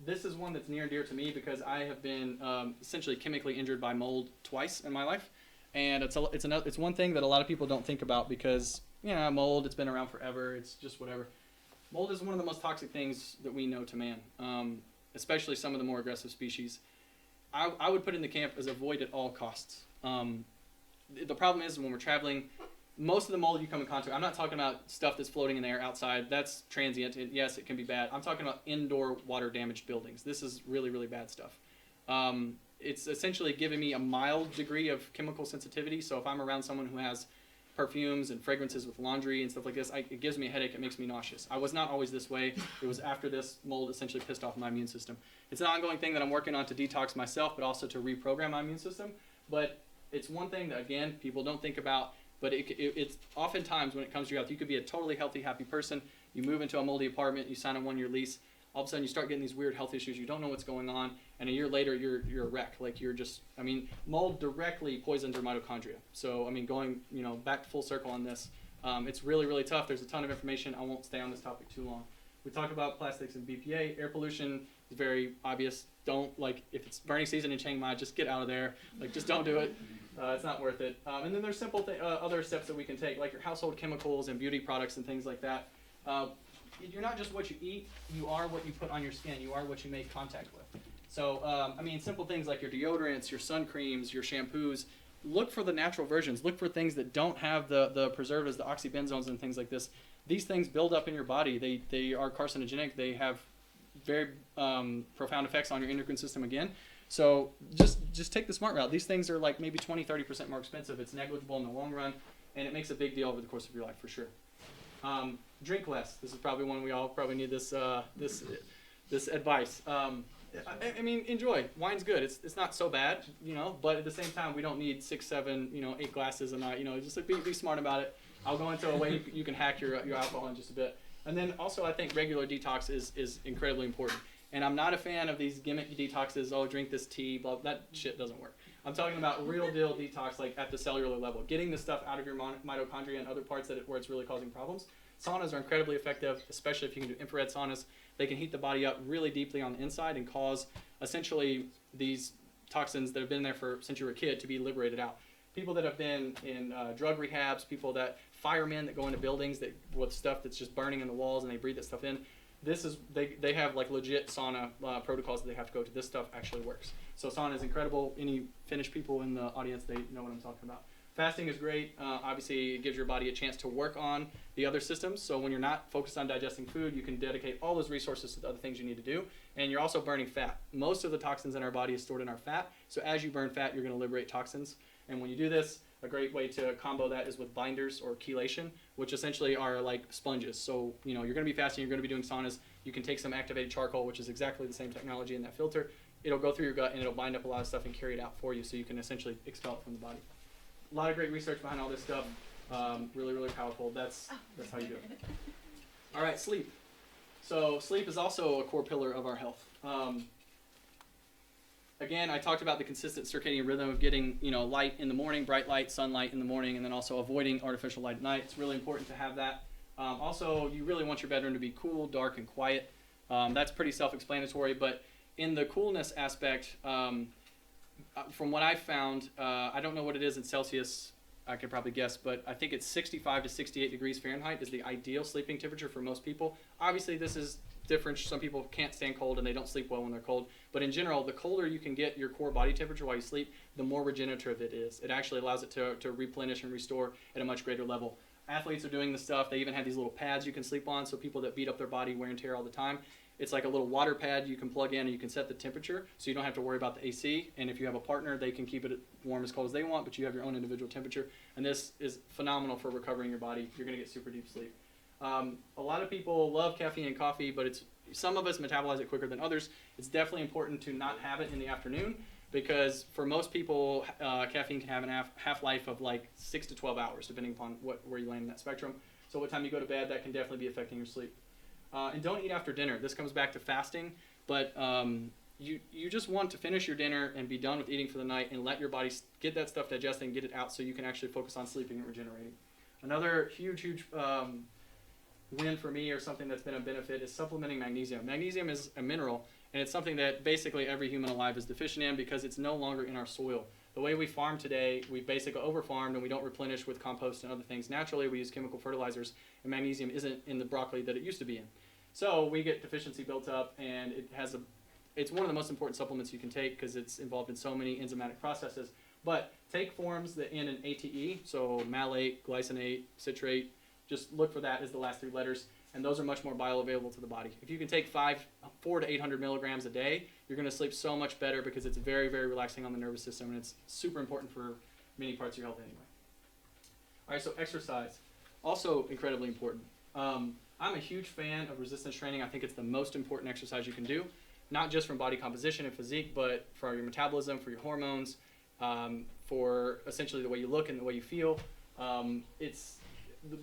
This is one that's near and dear to me because I have been essentially chemically injured by mold twice in my life. And it's one thing that a lot of people don't think about because, mold, it's been around forever, it's just whatever. Mold is one of the most toxic things that we know to man, especially some of the more aggressive species. I would put in the camp as avoid at all costs. The problem is when we're traveling, most of the mold you come in contact with, I'm not talking about stuff that's floating in the air outside. That's transient. Yes, it can be bad. I'm talking about indoor water damaged buildings. This is really, really bad stuff. It's essentially giving me a mild degree of chemical sensitivity. So if I'm around someone who has perfumes and fragrances with laundry and stuff like this, it gives me a headache. It makes me nauseous. I was not always this way. It was after this mold essentially pissed off my immune system. It's an ongoing thing that I'm working on to detox myself, but also to reprogram my immune system. But it's one thing that, again, people don't think about, but it's oftentimes when it comes to your health, you could be a totally healthy, happy person. You move into a moldy apartment, you sign a 1-year lease, all of a sudden you start getting these weird health issues, you don't know what's going on, and a year later you're a wreck. Like mold directly poisons your mitochondria. So, going, back full circle on this, it's really, really tough. There's a ton of information. I won't stay on this topic too long. We talked about plastics and BPA. Air pollution is very obvious. If it's burning season in Chiang Mai, just get out of there. Just don't do it. It's not worth it. And then there's simple other steps that we can take, like your household chemicals and beauty products and things like that. You're not just what you eat, you are what you put on your skin. You are what you make contact with. So, simple things like your deodorants, your sun creams, your shampoos, look for the natural versions. Look for things that don't have the preservatives, the oxybenzones and things like this. These things build up in your body. They are carcinogenic. They have very profound effects on your endocrine system again. So just take the smart route. These things are like maybe 20-30% more expensive. It's negligible in the long run, and it makes a big deal over the course of your life for sure. Drink less. This is probably one we all probably need this advice. Enjoy. Wine's good. It's not so bad, but at the same time, we don't need 6, 7, 8 glasses a night. Just be smart about it. I'll go into a way you can hack your alcohol in just a bit. And then also I think regular detox is incredibly important. And I'm not a fan of these gimmick detoxes, drink this tea, blah, that shit doesn't work. I'm talking about real deal detox, like at the cellular level, getting the stuff out of your mitochondria and other parts where it's really causing problems. Saunas are incredibly effective, especially if you can do infrared saunas. They can heat the body up really deeply on the inside and cause essentially these toxins that have been there since you were a kid to be liberated out. People that have been in drug rehabs, firemen that go into buildings with stuff that's just burning in the walls and they breathe that stuff in. They have legit sauna protocols that they have to go to. This stuff actually works. So sauna is incredible. Any Finnish people in the audience, they know what I'm talking about. Fasting is great. Obviously, it gives your body a chance to work on the other systems. So when you're not focused on digesting food, you can dedicate all those resources to the other things you need to do. And you're also burning fat. Most of the toxins in our body is stored in our fat. So as you burn fat, you're going to liberate toxins. And when you do this, a great way to combo that is with binders or chelation, which essentially are like sponges. So, you're going to be fasting, you're going to be doing saunas. You can take some activated charcoal, which is exactly the same technology in that filter. It'll go through your gut and it'll bind up a lot of stuff and carry it out for you so you can essentially expel it from the body. A lot of great research behind all this stuff. Really, really powerful. That's how you do it. All right, sleep. So sleep is also a core pillar of our health. Again, I talked about the consistent circadian rhythm of getting, light in the morning, bright light, sunlight in the morning, and then also avoiding artificial light at night. It's really important to have that. Also, you really want your bedroom to be cool, dark, and quiet. That's pretty self-explanatory, but in the coolness aspect, from what I've found, I don't know what it is in Celsius, I could probably guess, but I think it's 65 to 68 degrees Fahrenheit is the ideal sleeping temperature for most people. Obviously, this is different. Some people can't stand cold and they don't sleep well when they're cold. But in general, the colder you can get your core body temperature while you sleep, the more regenerative it is. It actually allows it to replenish and restore at a much greater level. Athletes are doing this stuff. They even have these little pads you can sleep on, so people that beat up their body, wear and tear all the time. It's like a little water pad you can plug in and you can set the temperature so you don't have to worry about the AC. And if you have a partner, they can keep it warm as cold as they want, but you have your own individual temperature. And this is phenomenal for recovering your body. You're going to get super deep sleep. A lot of people love caffeine and coffee, but some of us metabolize it quicker than others. It's definitely important to not have it in the afternoon because for most people, caffeine can have a half-life of like 6 to 12 hours, depending upon where you land in that spectrum. So what time you go to bed, that can definitely be affecting your sleep. And don't eat after dinner. This comes back to fasting, but you just want to finish your dinner and be done with eating for the night and let your body get that stuff digested and get it out so you can actually focus on sleeping and regenerating. Another huge win for me, or something that's been a benefit, is supplementing magnesium. Magnesium is a mineral, and it's something that basically every human alive is deficient in because it's no longer in our soil. The way we farm today, we basically over-farmed and we don't replenish with compost and other things. Naturally, we use chemical fertilizers, and magnesium isn't in the broccoli that it used to be in. So we get deficiency built up, and it's one of the most important supplements you can take because it's involved in so many enzymatic processes. But take forms that end in ATE, so malate, glycinate, citrate. Just look for that as the last 3 letters, and those are much more bioavailable to the body. If you can take 400 to 800 milligrams a day, you're going to sleep so much better because it's very, very relaxing on the nervous system, and it's super important for many parts of your health anyway. All right, so exercise, also incredibly important. I'm a huge fan of resistance training. I think it's the most important exercise you can do, not just from body composition and physique, but for your metabolism, for your hormones, for essentially the way you look and the way you feel.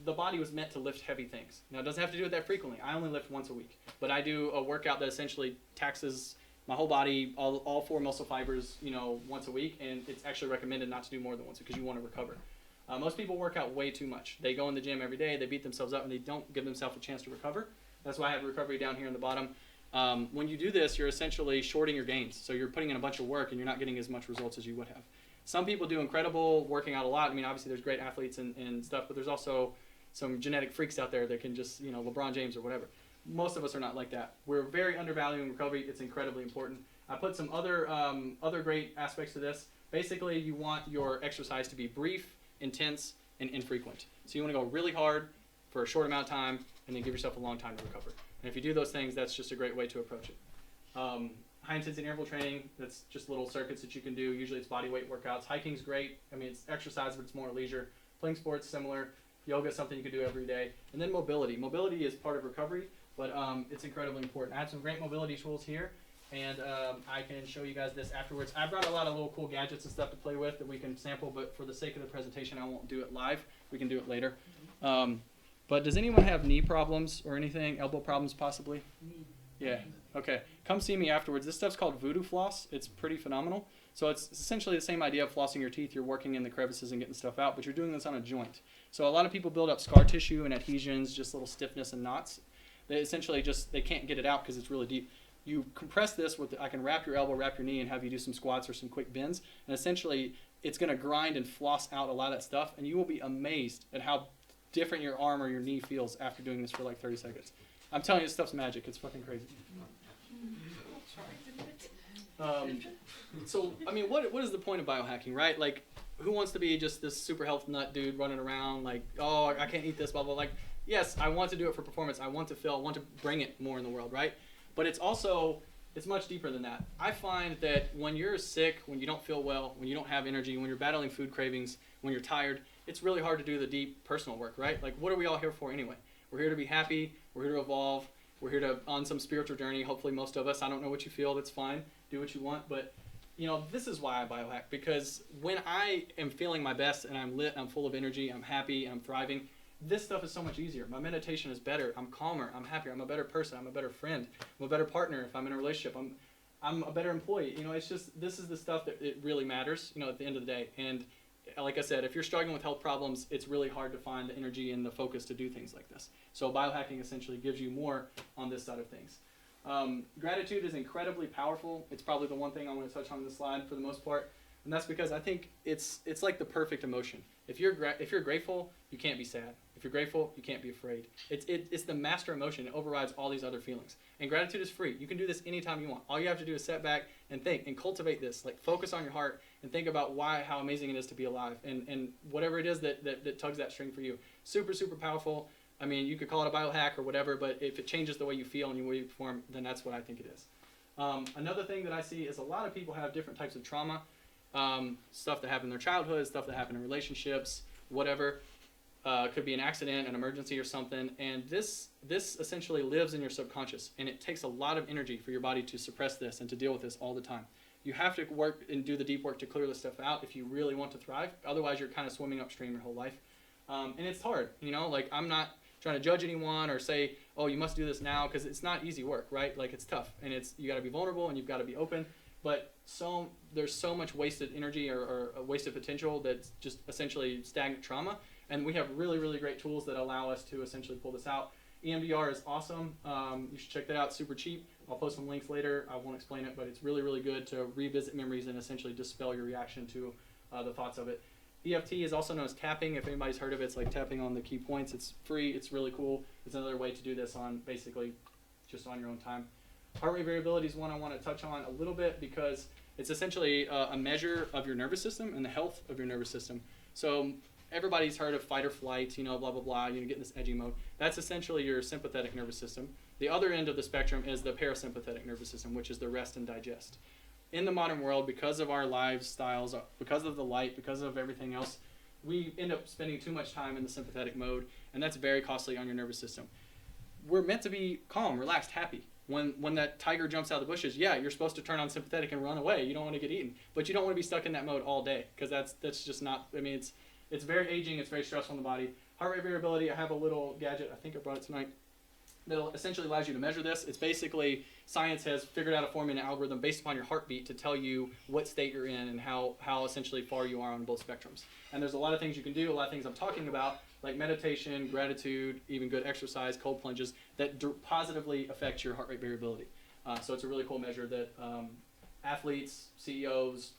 The body was meant to lift heavy things. Now, it doesn't have to do it that frequently. I only lift once a week. But I do a workout that essentially taxes my whole body, all 4 muscle fibers, once a week. And it's actually recommended not to do more than once because you want to recover. Most people work out way too much. They go in the gym every day, they beat themselves up, and they don't give themselves a chance to recover. That's why I have recovery down here in the bottom. When you do this, you're essentially shorting your gains. So you're putting in a bunch of work, and you're not getting as much results as you would have. Some people do incredible working out a lot. I mean, obviously there's great athletes and stuff, but there's also some genetic freaks out there that can just, LeBron James or whatever. Most of us are not like that. We're very undervaluing recovery. It's incredibly important. I put some other great aspects to this. Basically, you want your exercise to be brief, intense, and infrequent. So you want to go really hard for a short amount of time and then give yourself a long time to recover. And if you do those things, that's just a great way to approach it. High intensity interval training, that's just little circuits that you can do. Usually it's body weight workouts. Hiking's great. I mean, it's exercise, but it's more leisure. Playing sports, similar. Yoga is something you can do every day. And then mobility. Mobility is part of recovery, but it's incredibly important. I have some great mobility tools here, and I can show you guys this afterwards. I brought a lot of little cool gadgets and stuff to play with that we can sample, but for the sake of the presentation, I won't do it live. We can do it later. But does anyone have knee problems or anything? Elbow problems possibly? Yeah. Okay. Come see me afterwards. This stuff's called voodoo floss. It's pretty phenomenal. So it's essentially the same idea of flossing your teeth. You're working in the crevices and getting stuff out, but you're doing this on a joint. So a lot of people build up scar tissue and adhesions, just little stiffness and knots. They essentially they can't get it out because it's really deep. You compress this I can wrap your elbow, wrap your knee, and have you do some squats or some quick bends. And essentially, it's going to grind and floss out a lot of that stuff, and you will be amazed at how different your arm or your knee feels after doing this for like 30 seconds. I'm telling you, this stuff's magic. It's fucking crazy. So, I mean, what is the point of biohacking, right? Like, who wants to be just this super health nut dude running around like, oh, I can't eat this, blah, blah, blah. Like, yes, I want to do it for performance. I want to bring it more in the world, right? But it's much deeper than that. I find that when you're sick, when you don't feel well, when you don't have energy, when you're battling food cravings, when you're tired, it's really hard to do the deep personal work, right? Like, what are we all here for anyway? We're here to be happy. We're here to evolve. We're here to on some spiritual journey. Hopefully, most of us. I don't know what you feel. That's fine. Do what you want. But this is why I biohack, because when I am feeling my best and I'm lit, I'm full of energy, I'm happy, I'm thriving, this stuff is so much easier. My meditation is better. I'm calmer. I'm happier. I'm a better person. I'm a better friend. I'm a better partner if I'm in a relationship. I'm a better employee. It's just, this is the stuff that it really matters, at the end of the day. And like I said, if you're struggling with health problems, it's really hard to find the energy and the focus to do things like this. So biohacking essentially gives you more on this side of things. Gratitude is incredibly powerful. It's probably the one thing I want to touch on in this slide for the most part. And that's because I think it's like the perfect emotion. If you're grateful, you can't be sad. If you're grateful, you can't be afraid. It's the master emotion. It overrides all these other feelings. And gratitude is free. You can do this anytime you want. All you have to do is sit back and think and cultivate this. Like, focus on your heart and think about how amazing it is to be alive and whatever it is that tugs that string for you. Super, super powerful. I mean, you could call it a biohack or whatever, but if it changes the way you feel and the way you perform, then that's what I think it is. Another thing that I see is a lot of people have different types of trauma, stuff that happened in their childhood, stuff that happened in relationships, whatever. Could be an accident, an emergency or something, and this essentially lives in your subconscious, and it takes a lot of energy for your body to suppress this and to deal with this all the time. You have to work and do the deep work to clear this stuff out if you really want to thrive. Otherwise, you're kind of swimming upstream your whole life. And it's hard, you know, like I'm not trying to judge anyone or say, oh, you must do this now, because it's not easy work, right? Like it's tough, and you got to be vulnerable and you've got to be open. But there's so much wasted energy or wasted potential that's just essentially stagnant trauma. And we have really, really great tools that allow us to essentially pull this out. EMDR is awesome. You should check that out. Super cheap. I'll post some links later. I won't explain it, but it's really, really good to revisit memories and essentially dispel your reaction to the thoughts of it. EFT is also known as tapping. If anybody's heard of it, it's like tapping on the key points. It's free. It's really cool. It's another way to do this on basically just on your own time. Heart rate variability is one I want to touch on a little bit because it's essentially a measure of your nervous system and the health of your nervous system. So everybody's heard of fight or flight, you know, blah, blah, blah, you know, get in this edgy mode. That's essentially your sympathetic nervous system. The other end of the spectrum is the parasympathetic nervous system, which is the rest and digest. In the modern world, because of our lifestyles, because of the light, because of everything else, we end up spending too much time in the sympathetic mode, and that's very costly on your nervous system. We're meant to be calm, relaxed, happy. When that tiger jumps out of the bushes, yeah, you're supposed to turn on sympathetic and run away. You don't want to get eaten. But you don't want to be stuck in that mode all day, because that's just not, I mean, it's very aging, it's very stressful on the body. Heart rate variability, I have a little gadget, I think I brought it tonight, that essentially allows you to measure this. It's basically, science has figured out a formula and algorithm based upon your heartbeat to tell you what state you're in and how essentially far you are on both spectrums. And there's a lot of things you can do, a lot of things I'm talking about, like meditation, gratitude, even good exercise, cold plunges, that positively affect your heart rate variability. So it's a really cool measure that athletes, CEOs,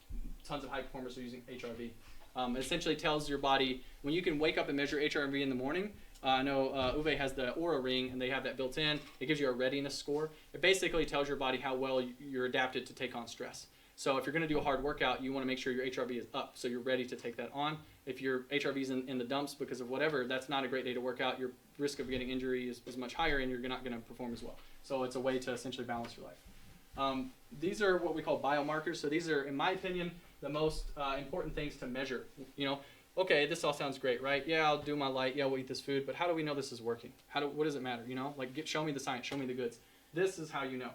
tons of high performers are using HRV. It essentially tells your body, when you can wake up and measure HRV in the morning, I know Uwe has the Aura ring, and they have that built in. It gives you a readiness score. It basically tells your body how well you're adapted to take on stress. So if you're going to do a hard workout, you want to make sure your HRV is up, so you're ready to take that on. If your HRV is in the dumps because of whatever, that's not a great day to work out. Your risk of getting injury is much higher, and you're not going to perform as well. So it's a way to essentially balance your life. These are what we call biomarkers. So these are, in my opinion, the most important things to measure. You know, okay, this all sounds great, right? Yeah, I'll do my light. Yeah, we'll eat this food. But how do we know this is working? What does it matter? You know, like show me the science, show me the goods. This is how you know.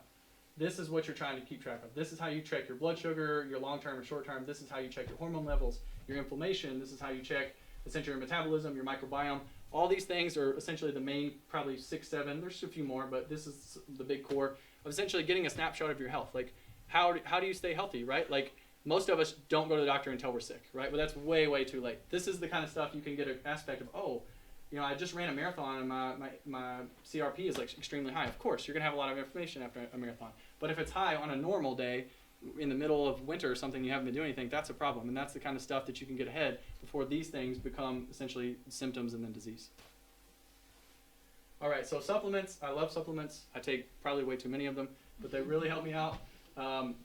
This is what you're trying to keep track of. This is how you check your blood sugar, your long-term and short-term. This is how you check your hormone levels, your inflammation. This is how you check essentially your metabolism, your microbiome. All these things are essentially the main, probably 6, 7. There's a few more, but this is the big core of essentially getting a snapshot of your health. Like, how do you stay healthy, right? Like, most of us don't go to the doctor until we're sick, right? But that's way, way too late. This is the kind of stuff you can get an aspect of, oh, you know, I just ran a marathon and my CRP is like extremely high. Of course, you're going to have a lot of inflammation after a marathon. But if it's high on a normal day, in the middle of winter or something, you haven't been doing anything, that's a problem. And that's the kind of stuff that you can get ahead before these things become essentially symptoms and then disease. All right, so supplements. I love supplements. I take probably way too many of them, but they really help me out.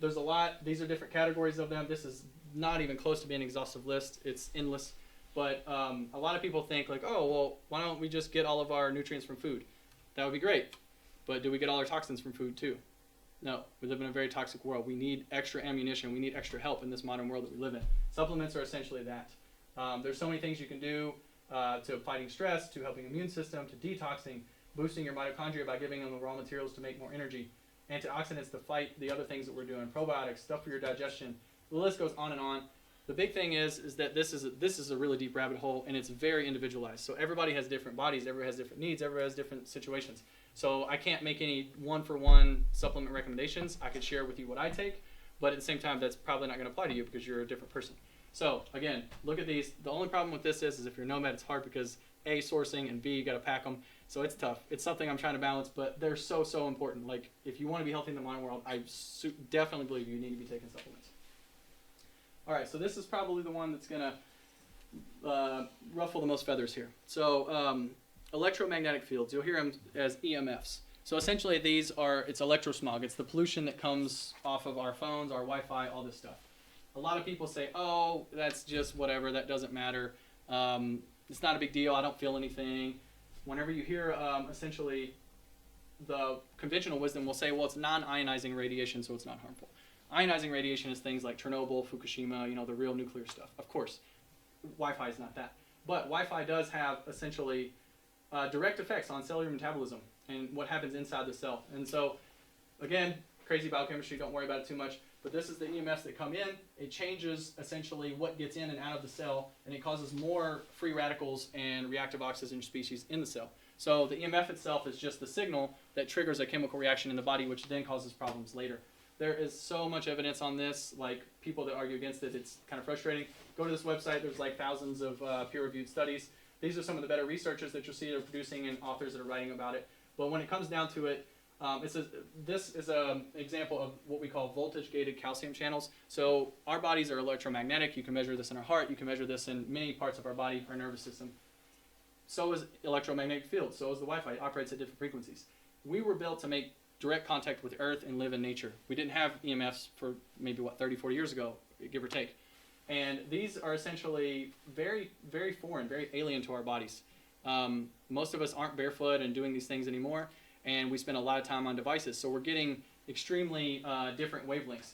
There's a lot. These are different categories of them. This is not even close to being an exhaustive list. It's endless. But a lot of people think like, oh, well, why don't we just get all of our nutrients from food? That would be great. But do we get all our toxins from food too? No. We live in a very toxic world. We need extra ammunition. We need extra help in this modern world that we live in. Supplements are essentially that. There's so many things you can do to fighting stress, to helping immune system, to detoxing, boosting your mitochondria by giving them the raw materials to make more energy, antioxidants to fight the other things that we're doing, probiotics, stuff for your digestion. The list goes on and on. The big thing is that this is a really deep rabbit hole, and it's very individualized. So everybody has different bodies, everybody has different needs, everybody has different situations. So I can't make any one-for-one supplement recommendations. I could share with you what I take, but at the same time, that's probably not going to apply to you because you're a different person. So again, look at these. The only problem with this is if you're a nomad, it's hard because A, sourcing, and B, you got to pack them. So it's tough. It's something I'm trying to balance, but they're so, so important. Like, if you want to be healthy in the modern world, I definitely believe you need to be taking supplements. All right, so this is probably the one that's going to ruffle the most feathers here. So electromagnetic fields, you'll hear them as EMFs. So essentially it's electrosmog. It's the pollution that comes off of our phones, our Wi-Fi, all this stuff. A lot of people say, oh, that's just whatever, that doesn't matter. It's not a big deal, I don't feel anything. whenever you hear essentially the conventional wisdom will say, well, it's non-ionizing radiation, so it's not harmful. Ionizing radiation is things like Chernobyl, Fukushima, the real nuclear stuff. Of course, Wi-Fi is not that. But Wi-Fi does have essentially direct effects on cellular metabolism and what happens inside the cell. And so, again, crazy biochemistry, don't worry about it too much. But this is the EMFs that come in. It changes essentially what gets in and out of the cell, and it causes more free radicals and reactive oxygen species in the cell. So the EMF itself is just the signal that triggers a chemical reaction in the body, which then causes problems later. There is so much evidence on this, like people that argue against it, it's kind of frustrating. Go to this website, there's like thousands of peer-reviewed studies. These are some of the better researchers that you'll see that are producing and authors that are writing about it. But when it comes down to it, this is an example of what we call voltage-gated calcium channels. So our bodies are electromagnetic. You can measure this in our heart. You can measure this in many parts of our body, our nervous system. So is electromagnetic fields. So is the Wi-Fi. It operates at different frequencies. We were built to make direct contact with Earth and live in nature. We didn't have EMFs for maybe, 30, 40 years ago, give or take. And these are essentially very, very foreign, very alien to our bodies. Most of us aren't barefoot and doing these things anymore, and we spend a lot of time on devices. So we're getting extremely different wavelengths.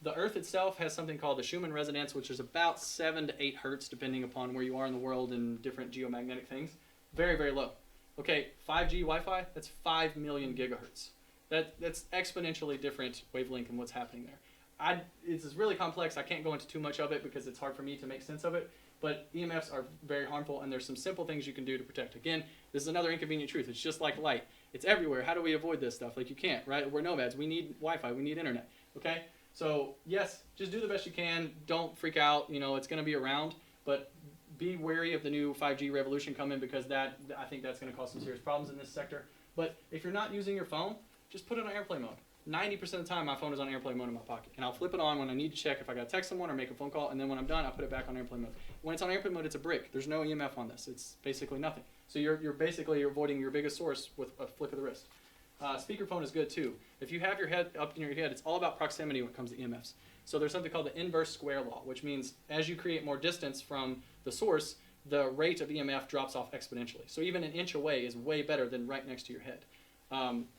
The Earth itself has something called the Schumann resonance, which is about 7 to 8 hertz, depending upon where you are in the world and different geomagnetic things. Very, very low. Okay, 5G Wi-Fi, that's 5 million gigahertz. That's exponentially different wavelength than what's happening there. It's really complex. I can't go into too much of it because it's hard for me to make sense of it. But EMFs are very harmful, and there's some simple things you can do to protect. Again, this is another inconvenient truth. It's just like light. It's everywhere. How do we avoid this stuff? Like, you can't, right? We're nomads. We need Wi-Fi. We need internet, okay? So, yes, just do the best you can. Don't freak out. It's going to be around. But be wary of the new 5G revolution coming, because I think that's going to cause some serious problems in this sector. But if you're not using your phone, just put it on airplane mode. 90% of the time, my phone is on airplane mode in my pocket. And I'll flip it on when I need to check if I got to text someone or make a phone call. And then when I'm done, I'll put it back on airplane mode. When it's on airplane mode, it's a brick. There's no EMF on this. It's basically nothing. So you're basically avoiding your biggest source with a flick of the wrist. Speakerphone is good too. If you have your head up in your head, it's all about proximity when it comes to EMFs. So there's something called the inverse square law, which means as you create more distance from the source, the rate of EMF drops off exponentially. So even an inch away is way better than right next to your head.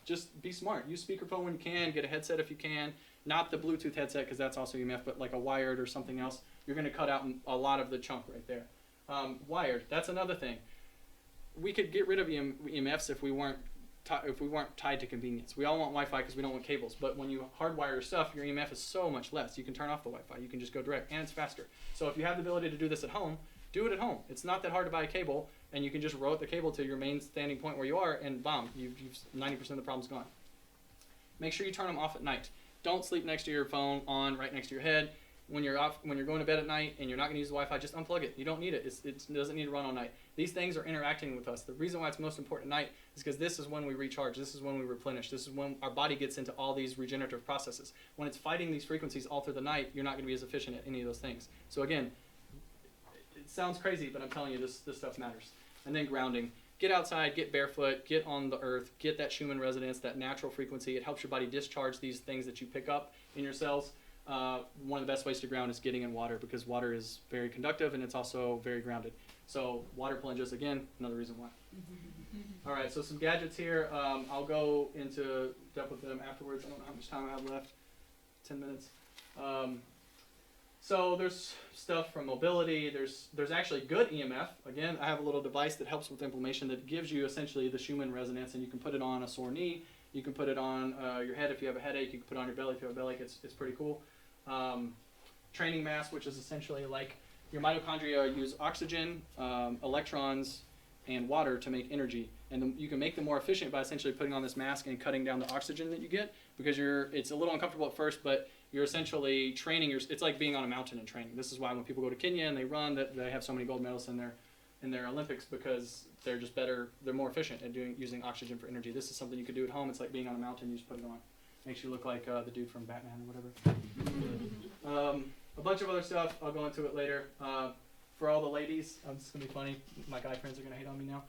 Just be smart. Use speakerphone when you can. Get a headset if you can. Not the Bluetooth headset, because that's also EMF, but like a wired or something else. You're going to cut out a lot of the chunk right there. Wired, that's another thing. We could get rid of EMFs if we weren't tied to convenience. We all want Wi-Fi because we don't want cables. But when you hardwire your stuff, your EMF is so much less. You can turn off the Wi-Fi. You can just go direct, and it's faster. So if you have the ability to do this at home, do it at home. It's not that hard to buy a cable, and you can just route the cable to your main standing point where you are, and bam, you've 90% of the problem's gone. Make sure you turn them off at night. Don't sleep next to your phone on right next to your head. When you're going to bed at night and you're not going to use the Wi-Fi, just unplug it. You don't need it. It doesn't need to run all night. These things are interacting with us. The reason why it's most important at night is because this is when we recharge. This is when we replenish. This is when our body gets into all these regenerative processes. When it's fighting these frequencies all through the night, you're not going to be as efficient at any of those things. So again, it sounds crazy, but I'm telling you, this stuff matters. And then grounding. Get outside, get barefoot, get on the earth, get that Schumann resonance, that natural frequency. It helps your body discharge these things that you pick up in your cells. One of the best ways to ground is getting in water, because water is very conductive and it's also very grounded. So water plunges, again, another reason why. All right, so some gadgets here. I'll go into depth with them afterwards. I don't know how much time I have left. 10 minutes. So there's stuff from mobility. There's actually good EMF. Again, I have a little device that helps with inflammation that gives you essentially the Schumann resonance, and you can put it on a sore knee. You can put it on your head if you have a headache. You can put it on your belly if you have a belly. It's pretty cool. Training mass, which is essentially like your mitochondria use oxygen, electrons, and water to make energy. And you can make them more efficient by essentially putting on this mask and cutting down the oxygen that you get, because it's a little uncomfortable at first, but you're essentially training. It's like being on a mountain and training. This is why when people go to Kenya and they run, that they have so many gold medals in their Olympics, because they're just better. They're more efficient at using oxygen for energy. This is something you could do at home. It's like being on a mountain. You just put it on. Makes you look like the dude from Batman or whatever. A bunch of other stuff. I'll go into it later. For all the ladies, this is gonna be funny. My guy friends are gonna hate on me now.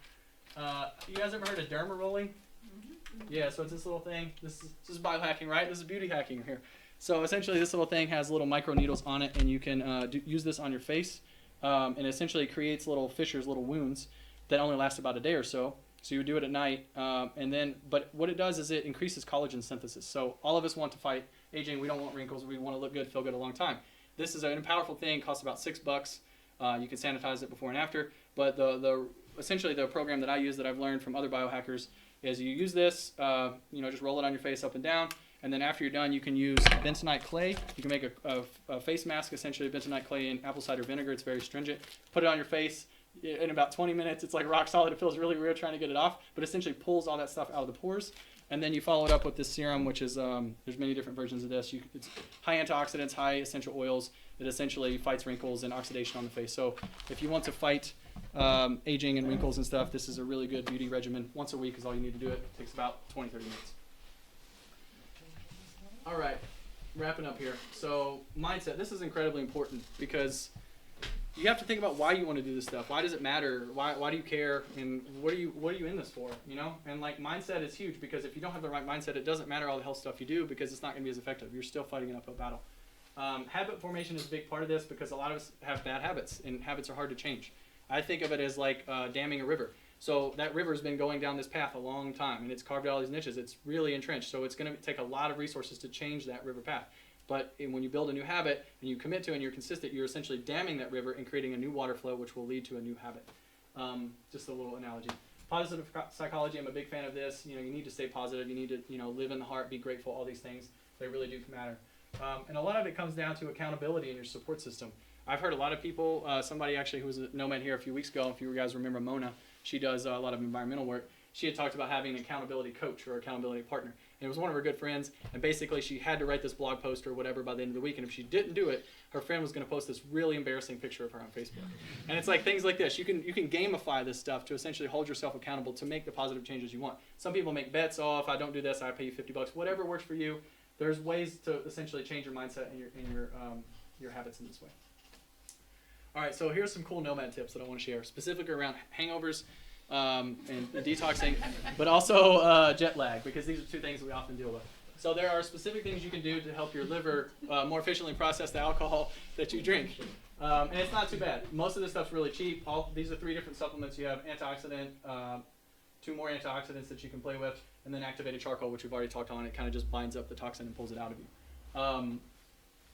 You guys ever heard of derma rolling? Mm-hmm. Yeah. So it's this little thing. This is biohacking, right? This is beauty hacking here. So essentially, this little thing has little micro needles on it, and you can use this on your face, and essentially creates little fissures, little wounds that only last about a day or so. So you would do it at night, but what it does is it increases collagen synthesis. So all of us want to fight aging. We don't want wrinkles. We want to look good, feel good a long time. This is a powerful thing. It costs about $6. You can sanitize it before and after. But essentially the program that I use that I've learned from other biohackers is you use this, just roll it on your face up and down. And then after you're done, you can use bentonite clay. You can make a face mask, essentially bentonite clay and apple cider vinegar. It's very astringent. Put it on your face. In about 20 minutes, it's like rock solid. It feels really weird trying to get it off, but essentially pulls all that stuff out of the pores. And then you follow it up with this serum, which is, there's many different versions of this. It's high antioxidants, high essential oils. It essentially fights wrinkles and oxidation on the face. So if you want to fight aging and wrinkles and stuff, this is a really good beauty regimen. Once a week is all you need to do it. It takes about 20, 30 minutes. All right, wrapping up here. So mindset, this is incredibly important because you have to think about why you want to do this stuff. Why does it matter? Why do you care? And what are you in this for? And like mindset is huge, because if you don't have the right mindset, it doesn't matter all the health stuff you do, because it's not going to be as effective. You're still fighting an uphill battle. Habit formation is a big part of this, because a lot of us have bad habits, and habits are hard to change. I think of it as like damming a river. So that river's been going down this path a long time, and it's carved out all these niches. It's really entrenched, so it's going to take a lot of resources to change that river path. But when you build a new habit and you commit to it and you're consistent, you're essentially damming that river and creating a new water flow, which will lead to a new habit. Just a little analogy. Positive psychology, I'm a big fan of this. You need to stay positive. You need to live in the heart, be grateful, all these things. They really do matter. And a lot of it comes down to accountability in your support system. I've heard a lot of people, somebody actually who was a nomad here a few weeks ago, if you guys remember Mona, she does a lot of environmental work. She had talked about having an accountability coach or accountability partner. And it was one of her good friends, and basically she had to write this blog post or whatever by the end of the week, and if she didn't do it, her friend was going to post this really embarrassing picture of her on Facebook. And it's like things like this. You can gamify this stuff to essentially hold yourself accountable to make the positive changes you want. Some people make bets, if I don't do this, I pay you $50. Whatever works for you. There's ways to essentially change your mindset and your habits in this way. All right, so here's some cool nomad tips that I want to share, specifically around hangovers and detoxing, but also jet lag, because these are two things we often deal with. So there are specific things you can do to help your liver more efficiently process the alcohol that you drink. And it's not too bad. Most of this stuff's really cheap. These are 3 different supplements. You have antioxidant, 2 more antioxidants that you can play with, and then activated charcoal, which we've already talked on. It kind of just binds up the toxin and pulls it out of you.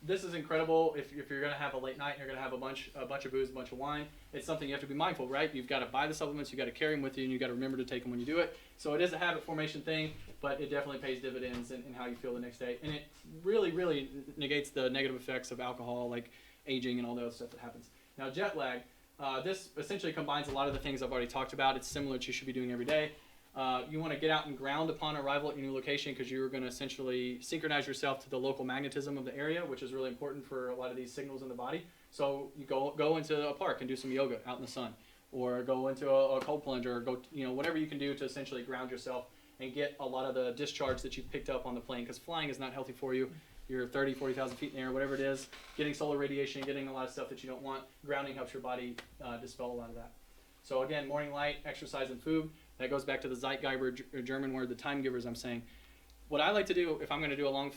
This is incredible if you're going to have a late night and you're going to have a bunch of booze, a bunch of wine. It's something you have to be mindful, right? You've got to buy the supplements, you've got to carry them with you, and you've got to remember to take them when you do it. So it is a habit formation thing, but it definitely pays dividends in how you feel the next day. And it really, really negates the negative effects of alcohol, like aging and all the other stuff that happens. Now, jet lag, this essentially combines a lot of the things I've already talked about. It's similar to you should be doing every day. You want to get out and ground upon arrival at your new location, because you're going to essentially synchronize yourself to the local magnetism of the area, which is really important for a lot of these signals in the body. So you go into a park and do some yoga out in the sun, or go into a cold plunge, or go whatever you can do to essentially ground yourself and get a lot of the discharge that you've picked up on the plane, because flying is not healthy for you. You're 30, 40,000 feet in the air, whatever it is, getting solar radiation, getting a lot of stuff that you don't want. Grounding helps your body dispel a lot of that. So again, morning light, exercise, and food. That goes back to the Zeitgeber German word, the time givers I'm saying. What I like to do if I'm going to do a long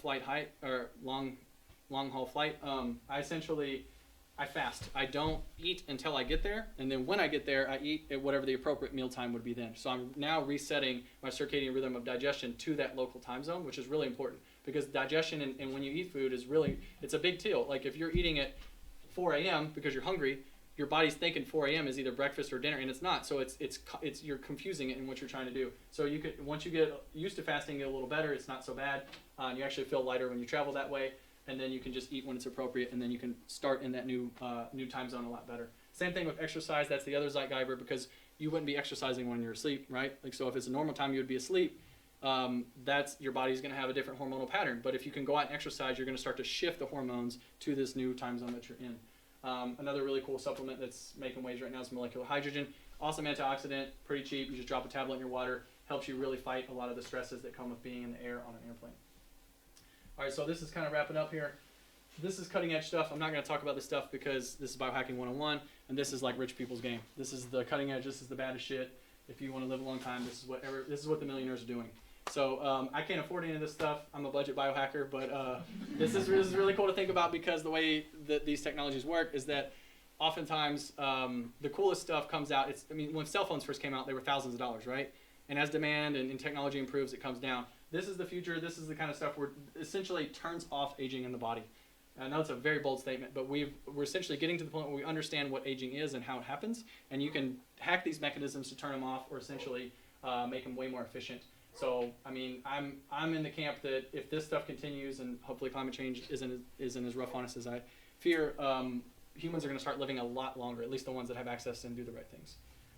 haul flight, I fast. I don't eat until I get there, and then when I get there, I eat at whatever the appropriate meal time would be then. So I'm now resetting my circadian rhythm of digestion to that local time zone, which is really important, because digestion and when you eat food it's a big deal. Like if you're eating at 4 a.m. because you're hungry, your body's thinking 4 a.m. is either breakfast or dinner, and it's not. So it's you're confusing it in what you're trying to do. So once you get used to fasting, get a little better. It's not so bad. You actually feel lighter when you travel that way, and then you can just eat when it's appropriate, and then you can start in that new time zone a lot better. Same thing with exercise. That's the other Zeitgeber, because you wouldn't be exercising when you're asleep, right? Like so, if it's a normal time, you would be asleep. That's your body's going to have a different hormonal pattern. But if you can go out and exercise, you're going to start to shift the hormones to this new time zone that you're in. Another really cool supplement that's making waves right now is molecular hydrogen. Awesome antioxidant, pretty cheap. You just drop a tablet in your water. Helps you really fight a lot of the stresses that come with being in the air on an airplane. All right, so this is kind of wrapping up here. This is cutting edge stuff. I'm not going to talk about this stuff because this is Biohacking 101, and this is like rich people's game. This is the cutting edge. This is the baddest shit. If you want to live a long time, this is what the millionaires are doing. So I can't afford any of this stuff. I'm a budget biohacker, but this is really cool to think about, because the way that these technologies work is that oftentimes the coolest stuff comes out. When cell phones first came out, they were thousands of dollars, right? And as demand and technology improves, it comes down. This is the future. This is the kind of stuff where essentially turns off aging in the body. I know it's a very bold statement, but we're essentially getting to the point where we understand what aging is and how it happens, and you can hack these mechanisms to turn them off or essentially make them way more efficient. So, I mean, I'm in the camp that if this stuff continues and hopefully climate change isn't as rough on us as I fear, humans are going to start living a lot longer, at least the ones that have access and do the right things.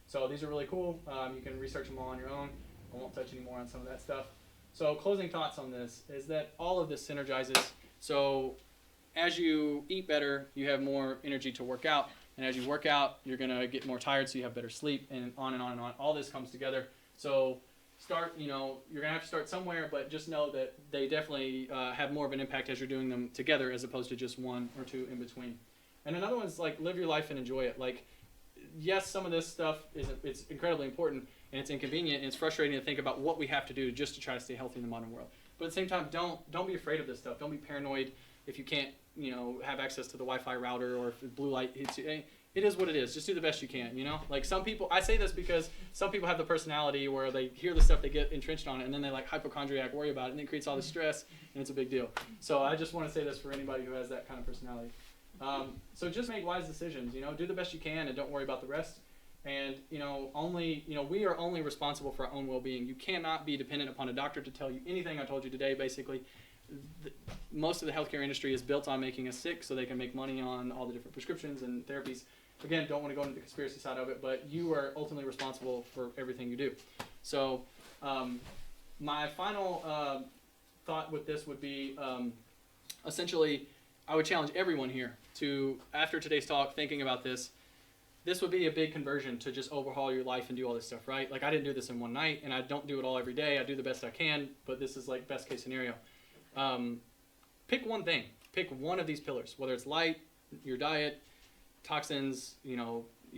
So these are really cool. You can research them all on your own. I won't touch any more on some of that stuff. So closing thoughts on this is that all of this synergizes. So as you eat better, you have more energy to work out. And as you work out, you're going to get more tired, so you have better sleep, and on and on and on. All this comes together. So start, you're going to have to start somewhere, but just know that they definitely have more of an impact as you're doing them together as opposed to just one or two in between. And another one is like live your life and enjoy it. Like, yes, some of this stuff it's incredibly important and it's inconvenient and it's frustrating to think about what we have to do just to try to stay healthy in the modern world. But at the same time, don't be afraid of this stuff. Don't be paranoid if you can't have access to the Wi-Fi router or if the blue light hits you. It is what it is. Just do the best you can, Like some people, I say this because some people have the personality where they hear the stuff, they get entrenched on it, and then they like hypochondriac worry about it, and it creates all this stress, and it's a big deal. So I just want to say this for anybody who has that kind of personality. So just make wise decisions, do the best you can and don't worry about the rest. And, we are only responsible for our own well-being. You cannot be dependent upon a doctor to tell you anything I told you today, basically. Most of the healthcare industry is built on making us sick so they can make money on all the different prescriptions and therapies. Again, don't want to go into the conspiracy side of it, but you are ultimately responsible for everything you do. So my final thought with this would be essentially I would challenge everyone here to, after today's talk, thinking about this would be a big conversion to just overhaul your life and do all this stuff, right? Like I didn't do this in one night, and I don't do it all every day. I do the best I can, but this is like best case scenario. Pick one thing. Pick one of these pillars, whether it's light, your diet, toxins,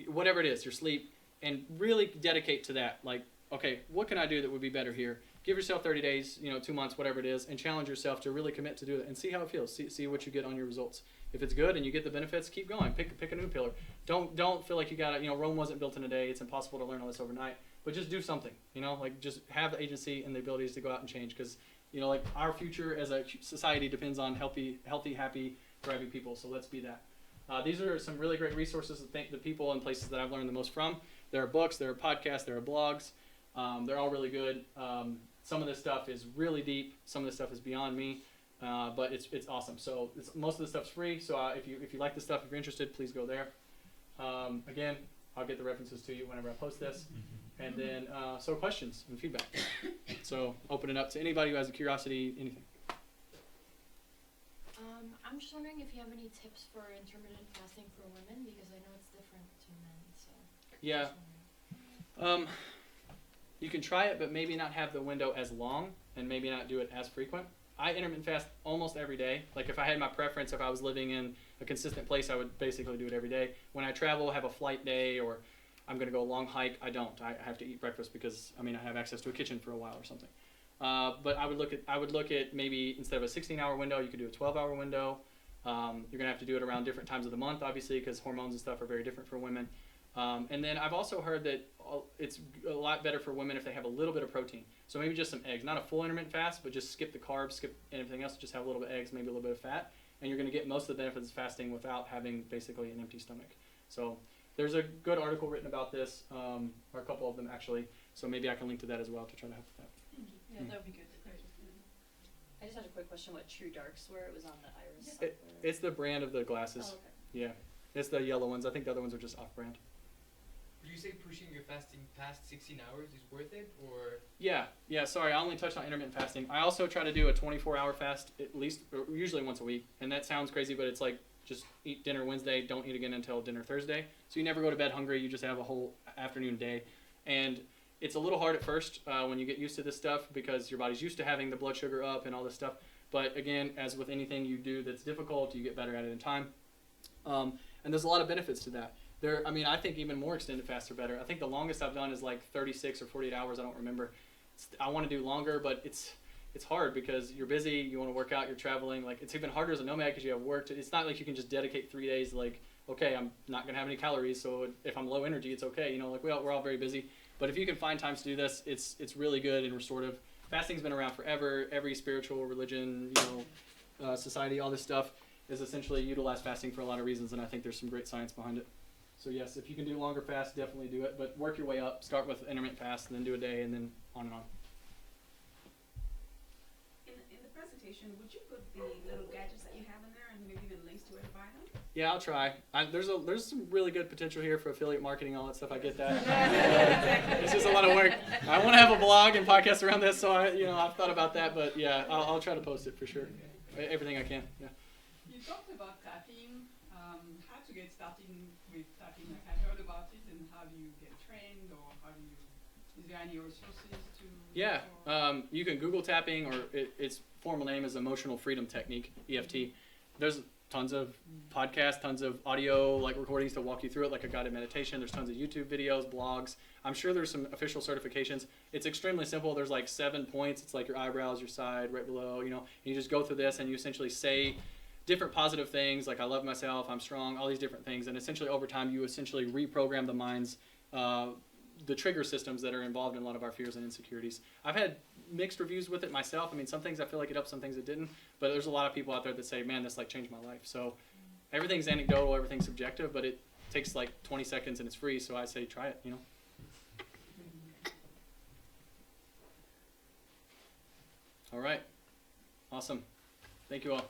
whatever it is, your sleep, and really dedicate to that. Like, okay, what can I do that would be better here? Give yourself 30 days, 2 months, whatever it is, and challenge yourself to really commit to do it and see how it feels. See what you get on your results. If it's good and you get the benefits, keep going. Pick a new pillar. Don't feel like you got to, Rome wasn't built in a day. It's impossible to learn all this overnight. But just do something, like just have the agency and the abilities to go out and change, because like our future as a society depends on healthy, happy, thriving people. So let's be that. These are some really great resources to thank the people and places that I've learned the most from. There are books, there are podcasts, there are blogs. They're all really good. Some of this stuff is really deep. Some of this stuff is beyond me, but it's awesome. So most of the stuff's free. So if you like this stuff, if you're interested, please go there. Again, I'll get the references to you whenever I post this. And then so questions and feedback. So open it up to anybody who has a curiosity, anything. I'm just wondering if you have any tips for intermittent fasting for women, because I know it's different to men. So yeah. You can try it, but maybe not have the window as long and maybe not do it as frequent. I intermittent fast almost every day. Like if I had my preference, if I was living in a consistent place, I would basically do it every day. When I travel, have a flight day, or I'm going to go a long hike, I don't. I have to eat breakfast because I have access to a kitchen for a while or something. But I would look at maybe instead of a 16-hour window, you could do a 12-hour window. You're going to have to do it around different times of the month, obviously, because hormones and stuff are very different for women. And then I've also heard that it's a lot better for women if they have a little bit of protein. So maybe just some eggs, not a full intermittent fast, but just skip the carbs, skip everything else, just have a little bit of eggs, maybe a little bit of fat, and you're going to get most of the benefits of fasting without having basically an empty stomach. So there's a good article written about this, or a couple of them actually, so maybe I can link to that as well to try to help with that. Thank you. Yeah, that would be good. I just had a quick question what True Darks were. It was on the Iris software. It's the brand of the glasses. Oh, okay. Yeah. It's the yellow ones. I think the other ones are just off-brand. Would you say pushing your fasting past 16 hours is worth it, or? Yeah, sorry, I only touched on intermittent fasting. I also try to do a 24-hour fast at least, or usually once a week. And that sounds crazy, but it's like just eat dinner Wednesday, don't eat again until dinner Thursday. So you never go to bed hungry, you just have a whole afternoon day. And it's a little hard at first when you get used to this stuff because your body's used to having the blood sugar up and all this stuff. But again, as with anything you do that's difficult, you get better at it in time. And there's a lot of benefits to that. I think even more extended fasts are better. I think the longest I've done is like 36 or 48 hours. I don't remember. I want to do longer, but it's hard because you're busy. You want to work out. You're traveling. Like it's even harder as a nomad because you have work. It's not like you can just dedicate 3 days. Like okay, I'm not gonna have any calories, so if I'm low energy, it's okay. We're all very busy. But if you can find times to do this, it's really good and restorative. Fasting's been around forever. Every spiritual religion, society, all this stuff is essentially utilize fasting for a lot of reasons, and I think there's some great science behind it. So yes, if you can do longer fasts, definitely do it. But work your way up. Start with intermittent fast, and then do a day, and then on and on. In the presentation, would you put the little gadgets that you have in there and maybe even links to where to buy them? Yeah, I'll try. There's some really good potential here for affiliate marketing, all that stuff. I get that. It's just a lot of work. I want to have a blog and podcast around this, so I've thought about that. But yeah, I'll try to post it for sure. Everything I can. Yeah. You talked about tapping. How to get started with tapping? Like I heard about it, and how do you get trained, or is there any resources to? Yeah, you can Google tapping, or its formal name is Emotional Freedom Technique, EFT. There's tons of podcasts, tons of audio recordings to walk you through it, like a guided meditation. There's tons of YouTube videos, blogs. I'm sure there's some official certifications. It's extremely simple. There's 7 points. It's like your eyebrows, your side, right below. And you just go through this, and you essentially say different positive things, like I love myself, I'm strong, all these different things. And essentially over time, you essentially reprogram the mind's the trigger systems that are involved in a lot of our fears and insecurities. I've had mixed reviews with it myself. I mean, some things I feel like it helps, some things it didn't. But there's a lot of people out there that say, man, this changed my life. So everything's anecdotal, everything's subjective, but it takes 20 seconds and it's free. So I say try it, All right. Awesome. Thank you all.